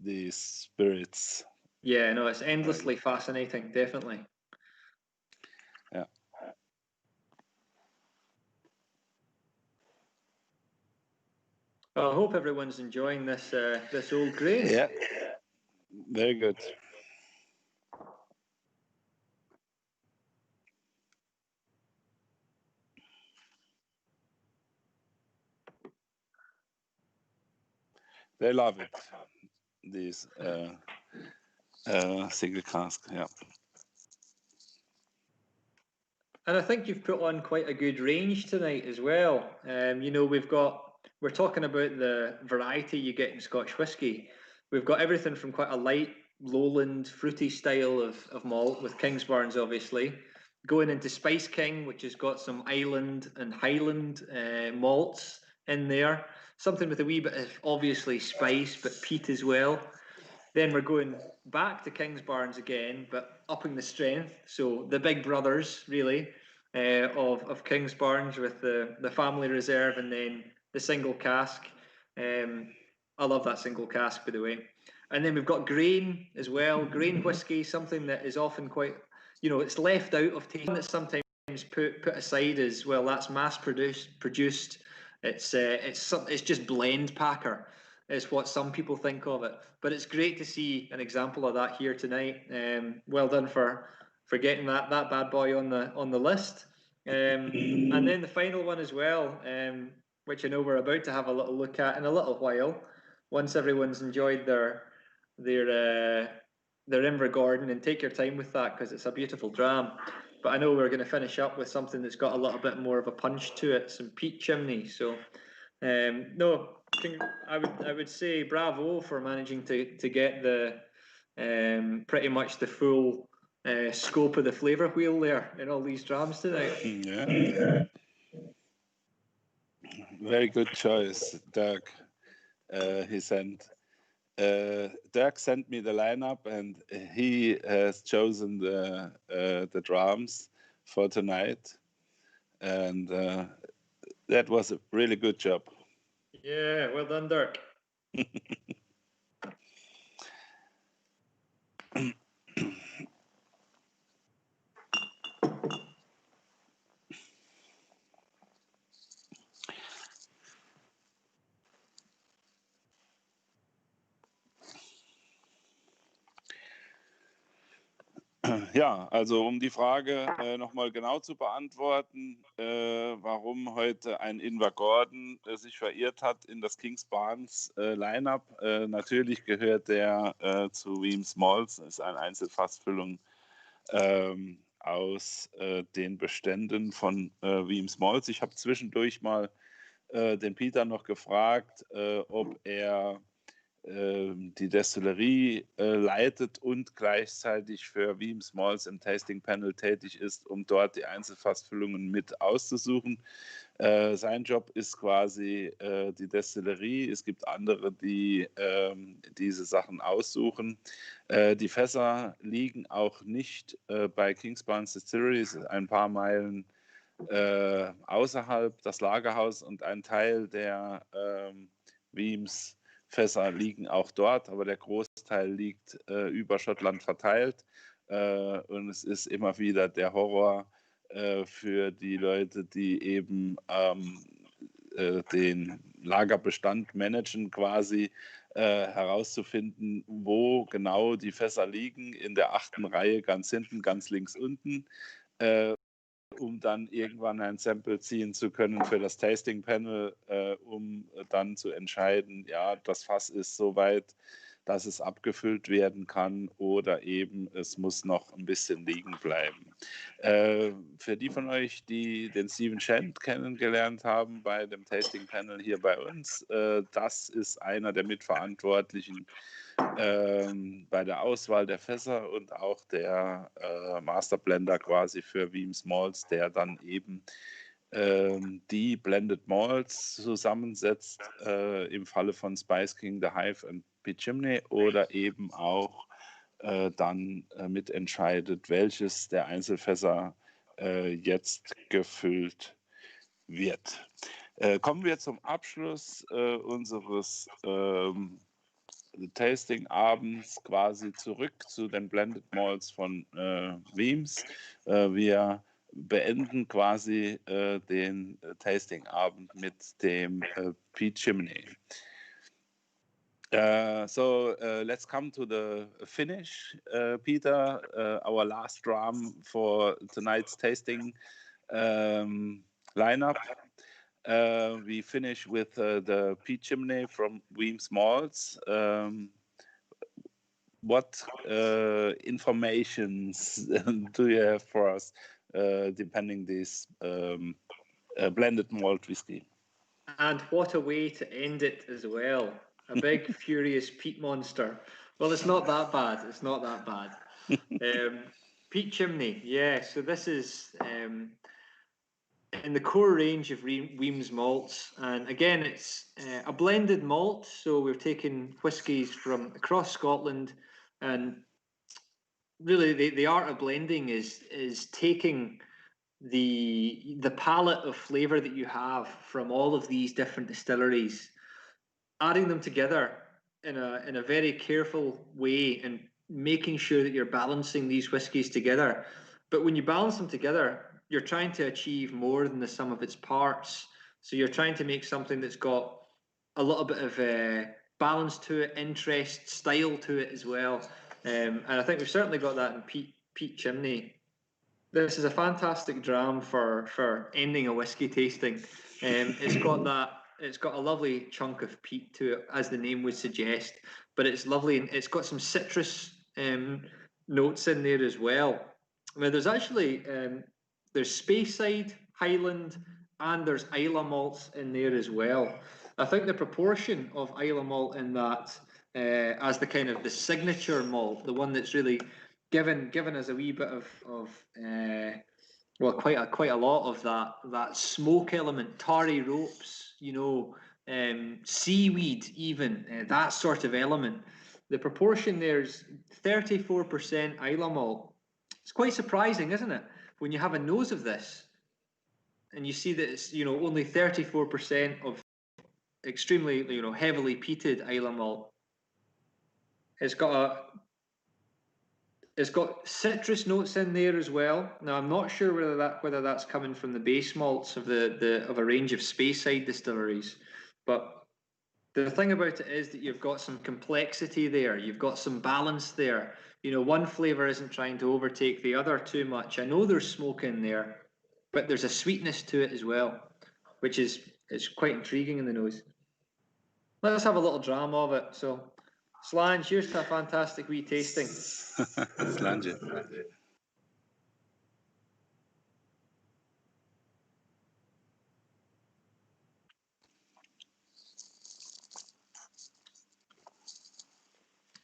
these spirits. Yeah, no, it's endlessly fascinating, definitely. Yeah. Well, I hope everyone's enjoying this this old grain. Yeah, very good. They love it. These single cask, yeah. And I think you've put on quite a good range tonight as well. You know, we're talking about the variety you get in Scotch whisky. We've got everything from quite a light, lowland, fruity style of malt with Kingsbarns, obviously, going into Spice King, which has got some island and highland malts in there. Something with a wee bit of, obviously, spice, but peat as well. Then we're going back to Kingsbarns again, but upping the strength. So the big brothers, really, of Kingsbarns, with the family reserve and then the single cask. I love that single cask, by the way. And then we've got grain as well. Grain whisky, something that is often quite, you know, it's left out of tasting. That's sometimes put aside as well. That's mass produced. It's just blend packer, is what some people think of it. But it's great to see an example of that here tonight. Well done for getting that bad boy on the list. And then the final one as well, which I know we're about to have a little look at in a little while, once everyone's enjoyed their Invergordon, and take your time with that because it's a beautiful dram. But I know we're going to finish up with something that's got a little bit more of a punch to it, some peat chimney. So, no, I would say bravo for managing to get the pretty much the full scope of the flavour wheel there in all these drams tonight. Yeah. Very good choice, Dirk. He sent. Dirk sent me the lineup, and he has chosen the drums for tonight, and that was a really good job. Yeah, well done, Dirk. Ja, also um die Frage nochmal genau zu beantworten, warum heute ein Ingvar Gordon sich verirrt hat in das Kingsbarns Line-Up. Natürlich gehört der zu Weems Malts, ist eine Einzelfassfüllung aus den Beständen von Weems Malts. Ich habe zwischendurch mal den Peter noch gefragt, ob er die Destillerie leitet und gleichzeitig für Weems Malts im Tasting Panel tätig ist, um dort die Einzelfassfüllungen mit auszusuchen. Sein Job ist quasi die Destillerie. Es gibt andere, die diese Sachen aussuchen. Die Fässer liegen auch nicht bei Kingsbarns Distillery, ein paar Meilen außerhalb das Lagerhaus, und ein Teil der Weems Fässer liegen auch dort, aber der Großteil liegt über Schottland verteilt. Und es ist immer wieder der Horror für die Leute, die eben den Lagerbestand managen, quasi herauszufinden, wo genau die Fässer liegen, in der 8. Reihe ganz hinten, ganz links unten. Um dann irgendwann ein Sample ziehen zu können für das Tasting Panel, um dann zu entscheiden, ja, das Fass ist so weit, dass es abgefüllt werden kann, oder eben es muss noch ein bisschen liegen bleiben. Für die von euch, die den Stephen Shand kennengelernt haben bei dem Tasting Panel hier bei uns, das ist einer der Mitverantwortlichen bei der Auswahl der Fässer und auch der Masterblender quasi für Weems Malts, der dann eben die Blended Malts zusammensetzt, im Falle von Spice King, The Hive und Pete Chimney, oder eben auch dann mitentscheidet, welches der Einzelfässer jetzt gefüllt wird. Kommen wir zum Abschluss unseres Tasting abends quasi zurück zu den Blended Malts von Weems. Wir beenden quasi den Tasting-Abend mit dem Pete Chimney. So let's come to the finish, Peter. Our last drum for tonight's tasting lineup. We finish with the Pete Chimney from Weems Malts. What informations do you have for us, depending this blended malt whiskey? And what a way to end it as well. A big, furious peat monster. Well, it's not that bad. It's not that bad. Pete Chimney, yeah. So this is in the core range of Weems malts. And again, it's a blended malt. So we've taken whiskies from across Scotland. And really, the art of blending is taking the palette of flavor that you have from all of these different distilleries, adding them together in a very careful way, and making sure that you're balancing these whiskies together. But when you balance them together, you're trying to achieve more than the sum of its parts. So you're trying to make something that's got a little bit of balance to it, interest, style to it as well. And I think we've certainly got that in Pete Chimney. This is a fantastic dram for ending a whiskey tasting. It's got a lovely chunk of peat to it, as the name would suggest, but it's lovely, and it's got some citrus notes in there as well. I mean, there's actually there's Speyside, Highland, and there's Islay malts in there as well. I think the proportion of Islay malt in that as the kind of the signature malt, the one that's really given us a wee bit of well, quite a lot of that smoke element, tarry ropes, you know, seaweed, even that sort of element. The proportion there's 34% Islay malt. It's quite surprising, isn't it, when you have a nose of this and you see that it's, you know, only 34% of extremely, you know, heavily peated Islay malt. It's got citrus notes in there as well. Now, I'm not sure whether that's coming from the base malts of a range of Speyside distilleries, but The thing about it is that you've got some complexity there. You've got some balance there. You know, one flavour isn't trying to overtake the other too much. I know there's smoke in there, but there's a sweetness to it as well, which is it's quite intriguing in the nose. Let's have a little dram of it. So, Slan, here's to a fantastic wee tasting. Slange.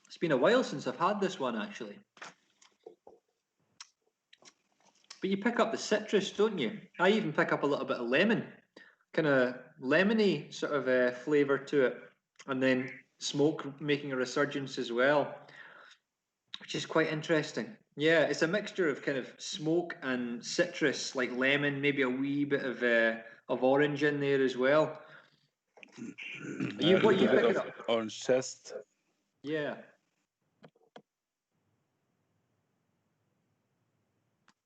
It's been a while since I've had this one, actually. But you pick up the citrus, don't you? I even pick up a little bit of lemon, kind of lemony sort of flavour to it. And then smoke making a resurgence as well, which is quite interesting. Yeah, it's a mixture of kind of smoke and citrus, like lemon, maybe a wee bit of orange in there as well. What you picking up? Orange zest. Yeah.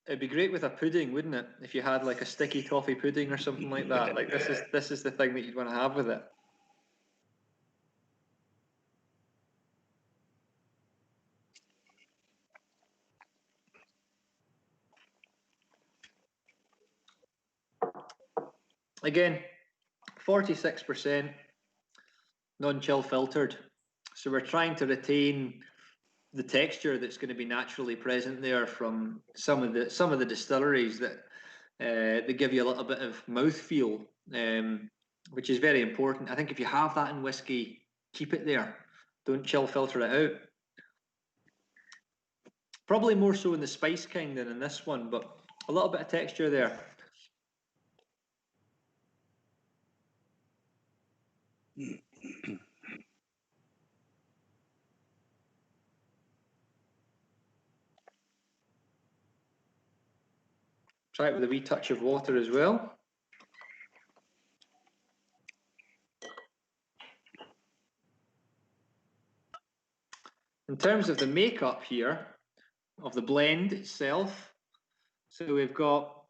It'd be great with a pudding, wouldn't it? If you had like a sticky toffee pudding or something like that. Like this is the thing that you'd want to have with it. Again, 46% non-chill filtered. So we're trying to retain the texture that's going to be naturally present there from some of the distilleries that they give you a little bit of mouthfeel, which is very important. I think if you have that in whiskey, keep it there. Don't chill filter it out. Probably more so in the spice kind than in this one, but a little bit of texture there. Try it with a wee touch of water as well. In terms of the makeup here, of the blend itself, so we've got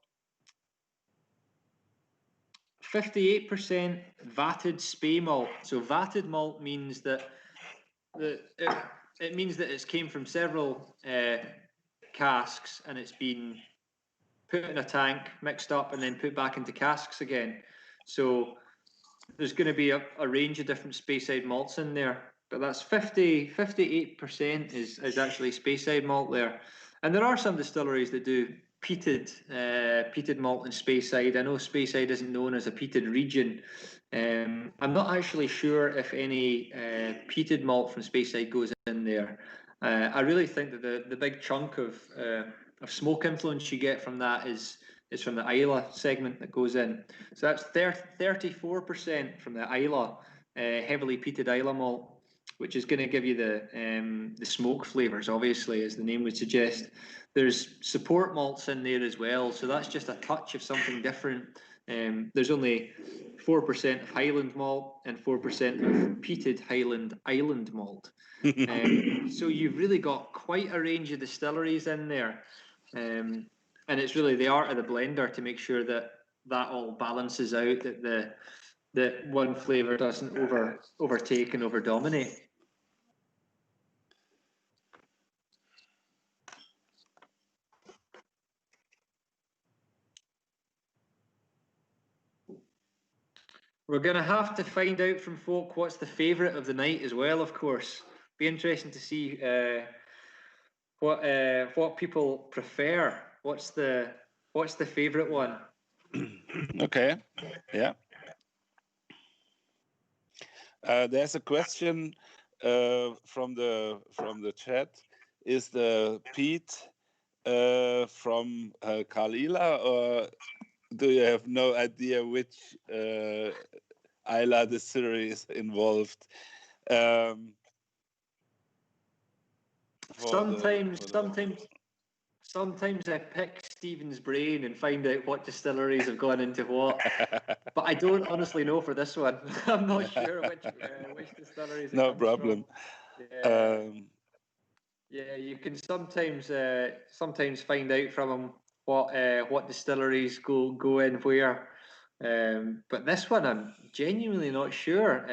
58% vatted spey malt. So vatted malt means that it means that it's came from several casks and it's been put in a tank, mixed up, and then put back into casks again. So there's going to be a range of different Speyside malts in there, but that's 58% is actually Speyside malt there. And there are some distilleries that do peated malt in Speyside. I know Speyside isn't known as a peated region. I'm not actually sure if any peated malt from Speyside goes in there. I really think that the big chunk of smoke influence you get from that is from the Isla segment that goes in. So that's 34% from the Isla, heavily peated Isla malt, which is going to give you the smoke flavours, obviously, as the name would suggest. There's support malts in there as well, so that's just a touch of something different. There's only 4% of Highland malt and 4% of peated Highland Island malt. So you've really got quite a range of distilleries in there. And it's really the art of the blender to make sure that all balances out, that one flavour doesn't overtake and overdominate. We're going to have to find out from folk what's the favourite of the night as well, of course. Be interesting to see what people prefer. What's the favourite one? Okay, yeah. There's a question from the chat. Is the peat from Kalila, or do you have no idea which Isla distillery is involved? Sometimes I pick Stephen's brain and find out what distilleries have gone into what, but I don't honestly know for this one. I'm not sure which distilleries. No problem. Yeah, you can sometimes find out from them what distilleries go in where, but this one I'm genuinely not sure.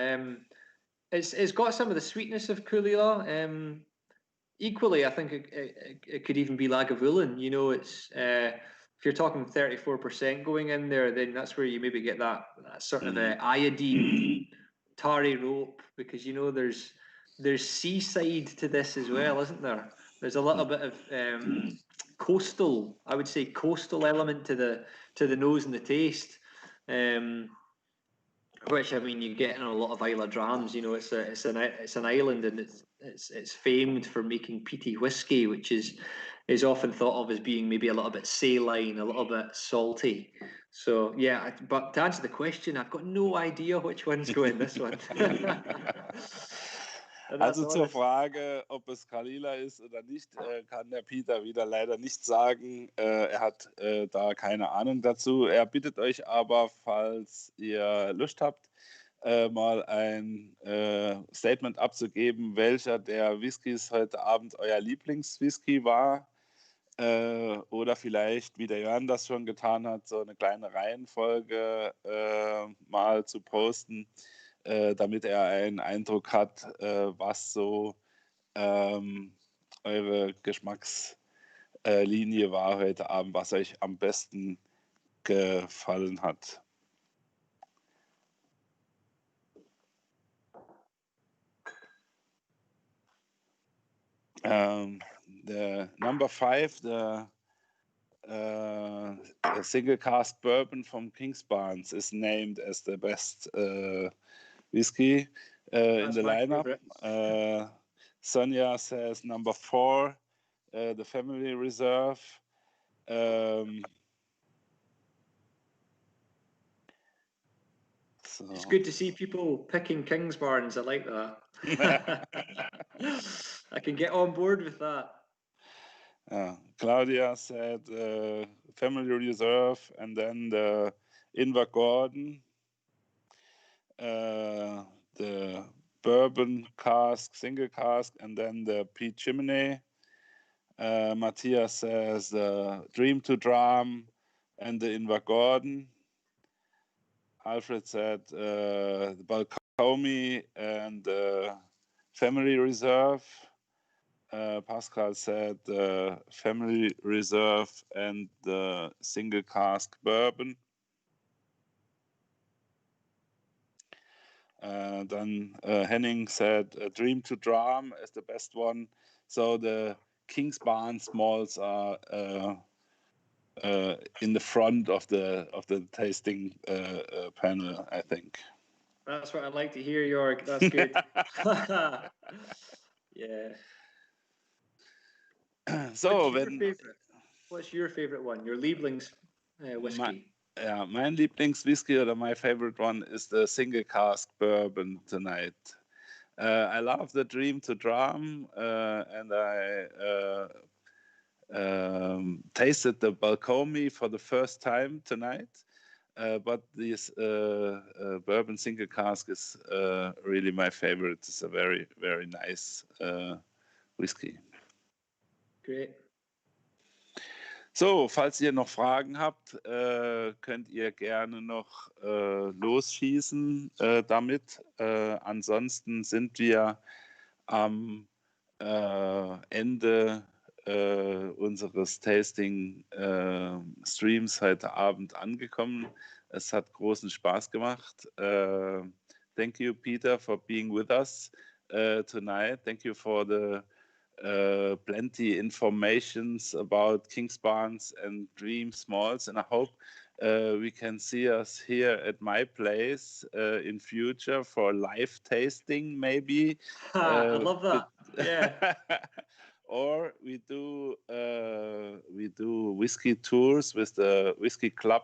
It's got some of the sweetness of Kulila. Equally, I think it could even be Lagavulin. You know, it's if you're talking 34% going in there, then that's where you maybe get that sort of iodine tarry rope, because you know there's seaside to this as well, isn't there? There's a little bit of coastal, I would say, coastal element to the nose and the taste. Which, I mean, you get in a lot of Isle of Drams. You know, it's an island, and it's famed for making peaty whiskey, which is often thought of as being maybe a little bit saline, a little bit salty. So yeah, but to answer the question, I've got no idea which one's going this one. Also zur Frage, ob es Kalila ist oder nicht, kann der Peter wieder leider nicht sagen. Er hat da keine Ahnung dazu. Er bittet euch aber, falls ihr Lust habt, mal ein Statement abzugeben, welcher der Whiskys heute Abend euer Lieblingswhisky war. Oder vielleicht, wie der Jörn das schon getan hat, so eine kleine Reihenfolge mal zu posten, damit er einen Eindruck hat, was so eure Geschmackslinie war heute Abend, was euch am besten gefallen hat. The number 5, the single cask bourbon from Kingsbarns is named as the best whiskey in the lineup. Sonia says number 4, the Family Reserve. So. It's good to see people picking Kingsbarns. I like that. I can get on board with that. Claudia said Family Reserve, and then the Invergordon, the bourbon cask, single cask, and then the peat chimney. Matthias says the Dream to Dram and the Invergordon. Alfred said the Balcomi and the Family Reserve. Pascal said the Family Reserve and the single cask bourbon. Then Henning said Dream to Dram as the best one. So the Kingsbarns malts are in the front of the tasting panel, I think. That's what I'd like to hear, Jörg. That's good. Yeah. So, what's your favorite one? Your Lieblings whiskey? Mein Lieblingswhisky, or my favorite one, is the single cask bourbon tonight. I love the Dream to Dram, and I tasted the Balcomi for the first time tonight. But this bourbon single cask is really my favorite. It's a very, very nice whiskey. Great. So, falls ihr noch Fragen habt, könnt ihr gerne noch losschießen damit. Ansonsten sind wir am Ende unseres Tasting-Streams heute Abend angekommen. Es hat großen Spaß gemacht. Thank you, Peter, for being with us tonight. Thank you for the plenty informations about Kingsbarns and Dream Smalls, and I hope we can see us here at my place in future for live tasting, maybe. I love that. Yeah. Or we do whiskey tours with the Whisky Club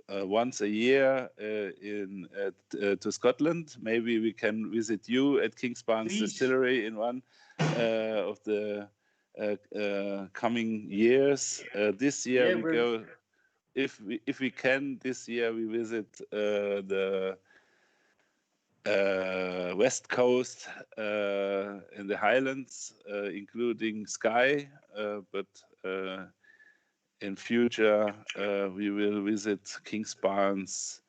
once a year to Scotland. Maybe we can visit you at Kingsbarns Distillery in one of the coming years. This year we go, if we can. This year we visit the West Coast in the Highlands, including Skye, but in future we will visit Kingsbarns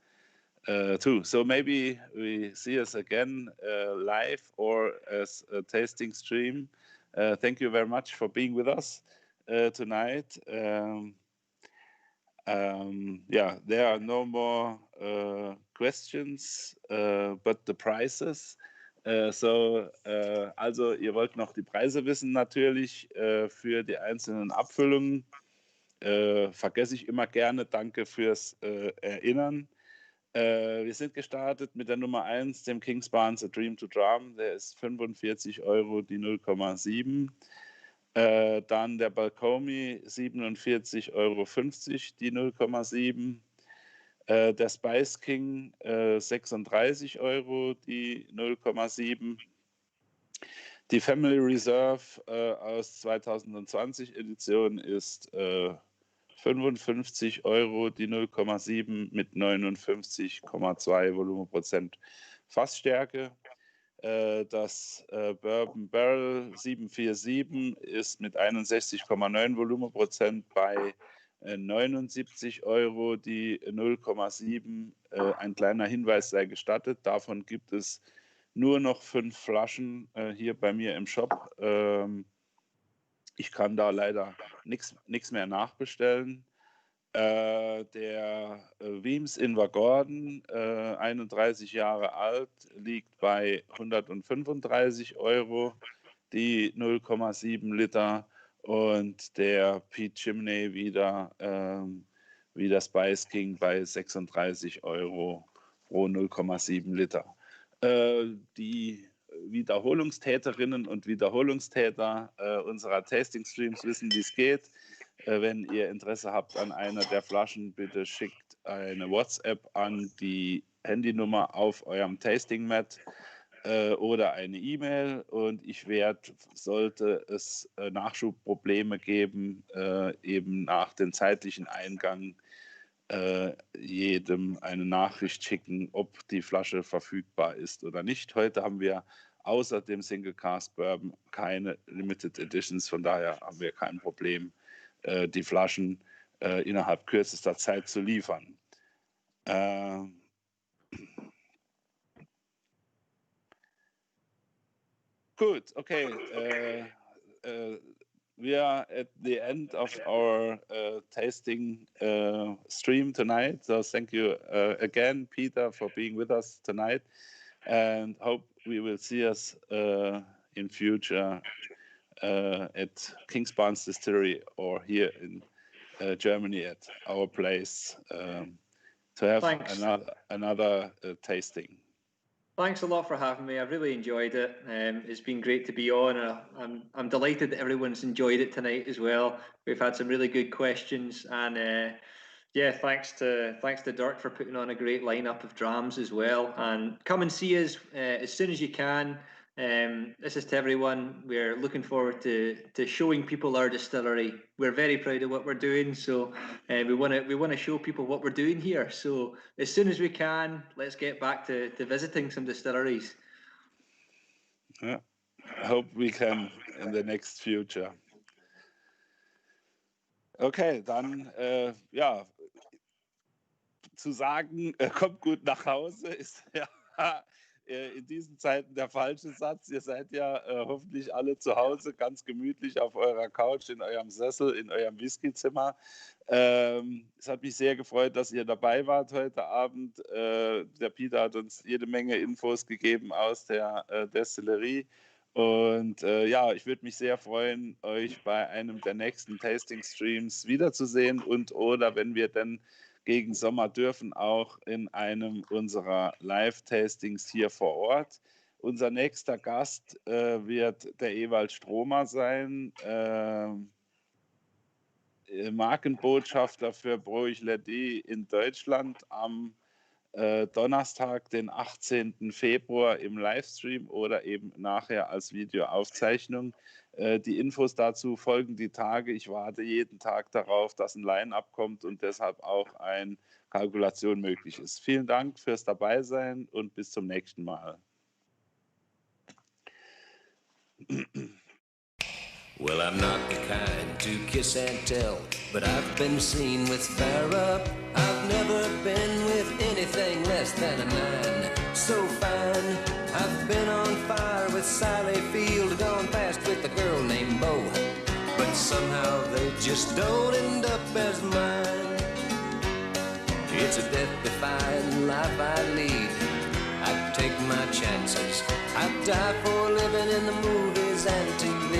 too. So maybe we see us again live or as a tasting stream. Thank you very much for being with us tonight. There are no more questions, but the prices. Also, ihr wollt noch die Preise wissen natürlich für die einzelnen Abfüllungen. Vergesse ich immer gerne. Danke fürs Erinnern. Wir sind gestartet mit der Nummer 1, dem Kingsbarns A Dream to Drum. Der ist 45 €, die 0,7. Dann der Balcomi 47,50 €, die 0,7. Der Spice King 36 €, die 0,7. Die Family Reserve aus 2020 Edition ist 55 €, die 0,7 mit 59,2 Volumenprozent Fassstärke. Das Bourbon Barrel 747 ist mit 61,9 Volumenprozent bei 79 €, die 0,7. Ein kleiner Hinweis sei gestattet, davon gibt es nur noch 5 Flaschen hier bei mir im Shop. Ich kann da leider nichts mehr nachbestellen. Der Weems Invergordon, 31 Jahre alt, liegt bei 135 €, die 0,7 Liter. Und der Pete Chimney wieder wie der Spice King bei 36 € pro 0,7 Liter. Die Wiederholungstäterinnen und Wiederholungstäter unserer Tasting-Streams wissen, wie es geht. Wenn ihr Interesse habt an einer der Flaschen, bitte schickt eine WhatsApp an die Handynummer auf eurem Tasting-Mat oder eine E-Mail, und ich werde, sollte es Nachschubprobleme geben, eben nach dem zeitlichen Eingang jedem eine Nachricht schicken, ob die Flasche verfügbar ist oder nicht. Heute haben wir außer dem Single Cask Bourbon keine Limited Editions, von daher haben wir kein Problem, die Flaschen innerhalb kürzester Zeit zu liefern. Good, okay. We are at the end of our tasting stream tonight. So thank you again, Peter, for being with us tonight, and hope we will see us in future at Kingsbarns Distillery or here in Germany at our place to have another tasting. Thanks a lot for having me. I've really enjoyed it. It's been great to be on. I'm delighted that everyone's enjoyed it tonight as well. We've had some really good questions, and thanks to Dirk for putting on a great lineup of drams as well. And come and see us as soon as you can. This is to everyone. We're looking forward to showing people our distillery. We're very proud of what we're doing, so we want to show people what we're doing here. So as soon as we can, let's get back to visiting some distilleries. Yeah, I hope we can in the next future. Okay, dann zu sagen, kommt gut nach Hause, ist ja in diesen Zeiten der falsche Satz. Ihr seid ja hoffentlich alle zu Hause, ganz gemütlich auf eurer Couch, in eurem Sessel, in eurem Whiskyzimmer. Es hat mich sehr gefreut, dass ihr dabei wart heute Abend. Der Peter hat uns jede Menge Infos gegeben aus der Distillerie. Und ich würde mich sehr freuen, euch bei einem der nächsten Tasting-Streams wiederzusehen oder wenn wir dann gegen Sommer dürfen, auch in einem unserer Live-Tastings hier vor Ort. Unser nächster Gast wird der Ewald Stromer sein, Markenbotschafter für Bruichledi in Deutschland am Donnerstag, den 18. Februar im Livestream oder eben nachher als Videoaufzeichnung. Die Infos dazu folgen die Tage. Ich warte jeden Tag darauf, dass ein Line-Up kommt und deshalb auch eine Kalkulation möglich ist. Vielen Dank fürs Dabeisein und bis zum nächsten Mal. Well, I'm not the kind to kiss and tell, but I've been seen with fire up. I've never been with anything less than a 9. So fine, I've been on fire with Sally Field, gone past with a girl named Bo, but somehow they just don't end up as mine. It's a death-defying life I lead. I take my chances. I die for living in the movies and TV.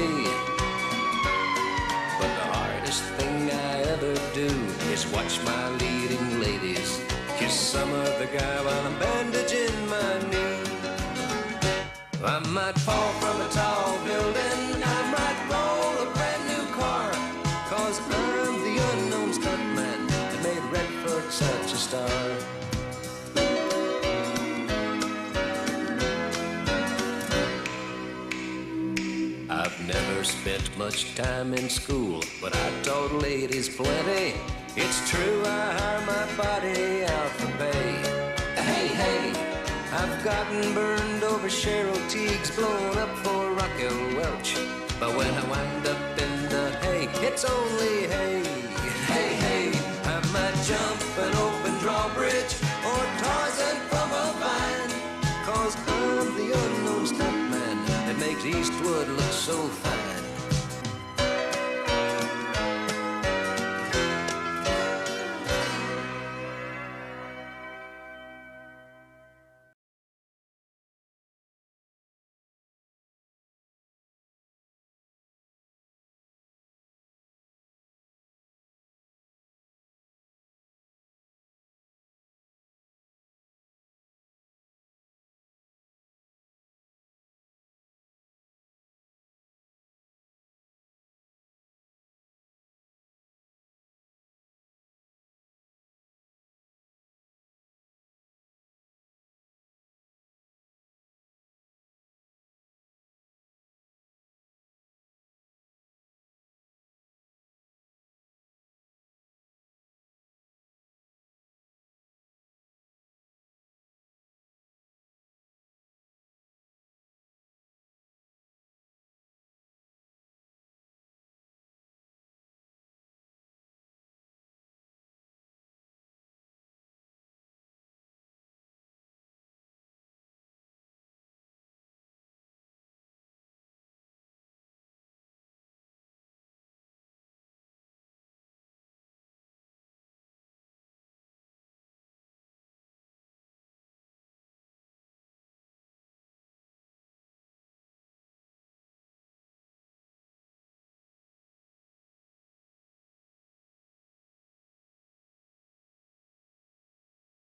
But the hardest thing I ever do is watch my leading ladies kiss some other guy while I'm bandaging my knee. I might fall from a tall building, I might roll a brand new car, 'cause I'm the unknown stuntman that made Redford such a star. I've never spent much time in school, but I taught ladies plenty. It's true, I hire my body out for pay. Hey, hey, I've gotten burned over Cheryl Teagues, blown up for Raquel Welch. But when I wind up in the hay, it's only hay. Hey, hey, I might jump an open drawbridge or Tarzan from a vine, 'cause I'm the unknown stuntman that makes Eastwood look so fine.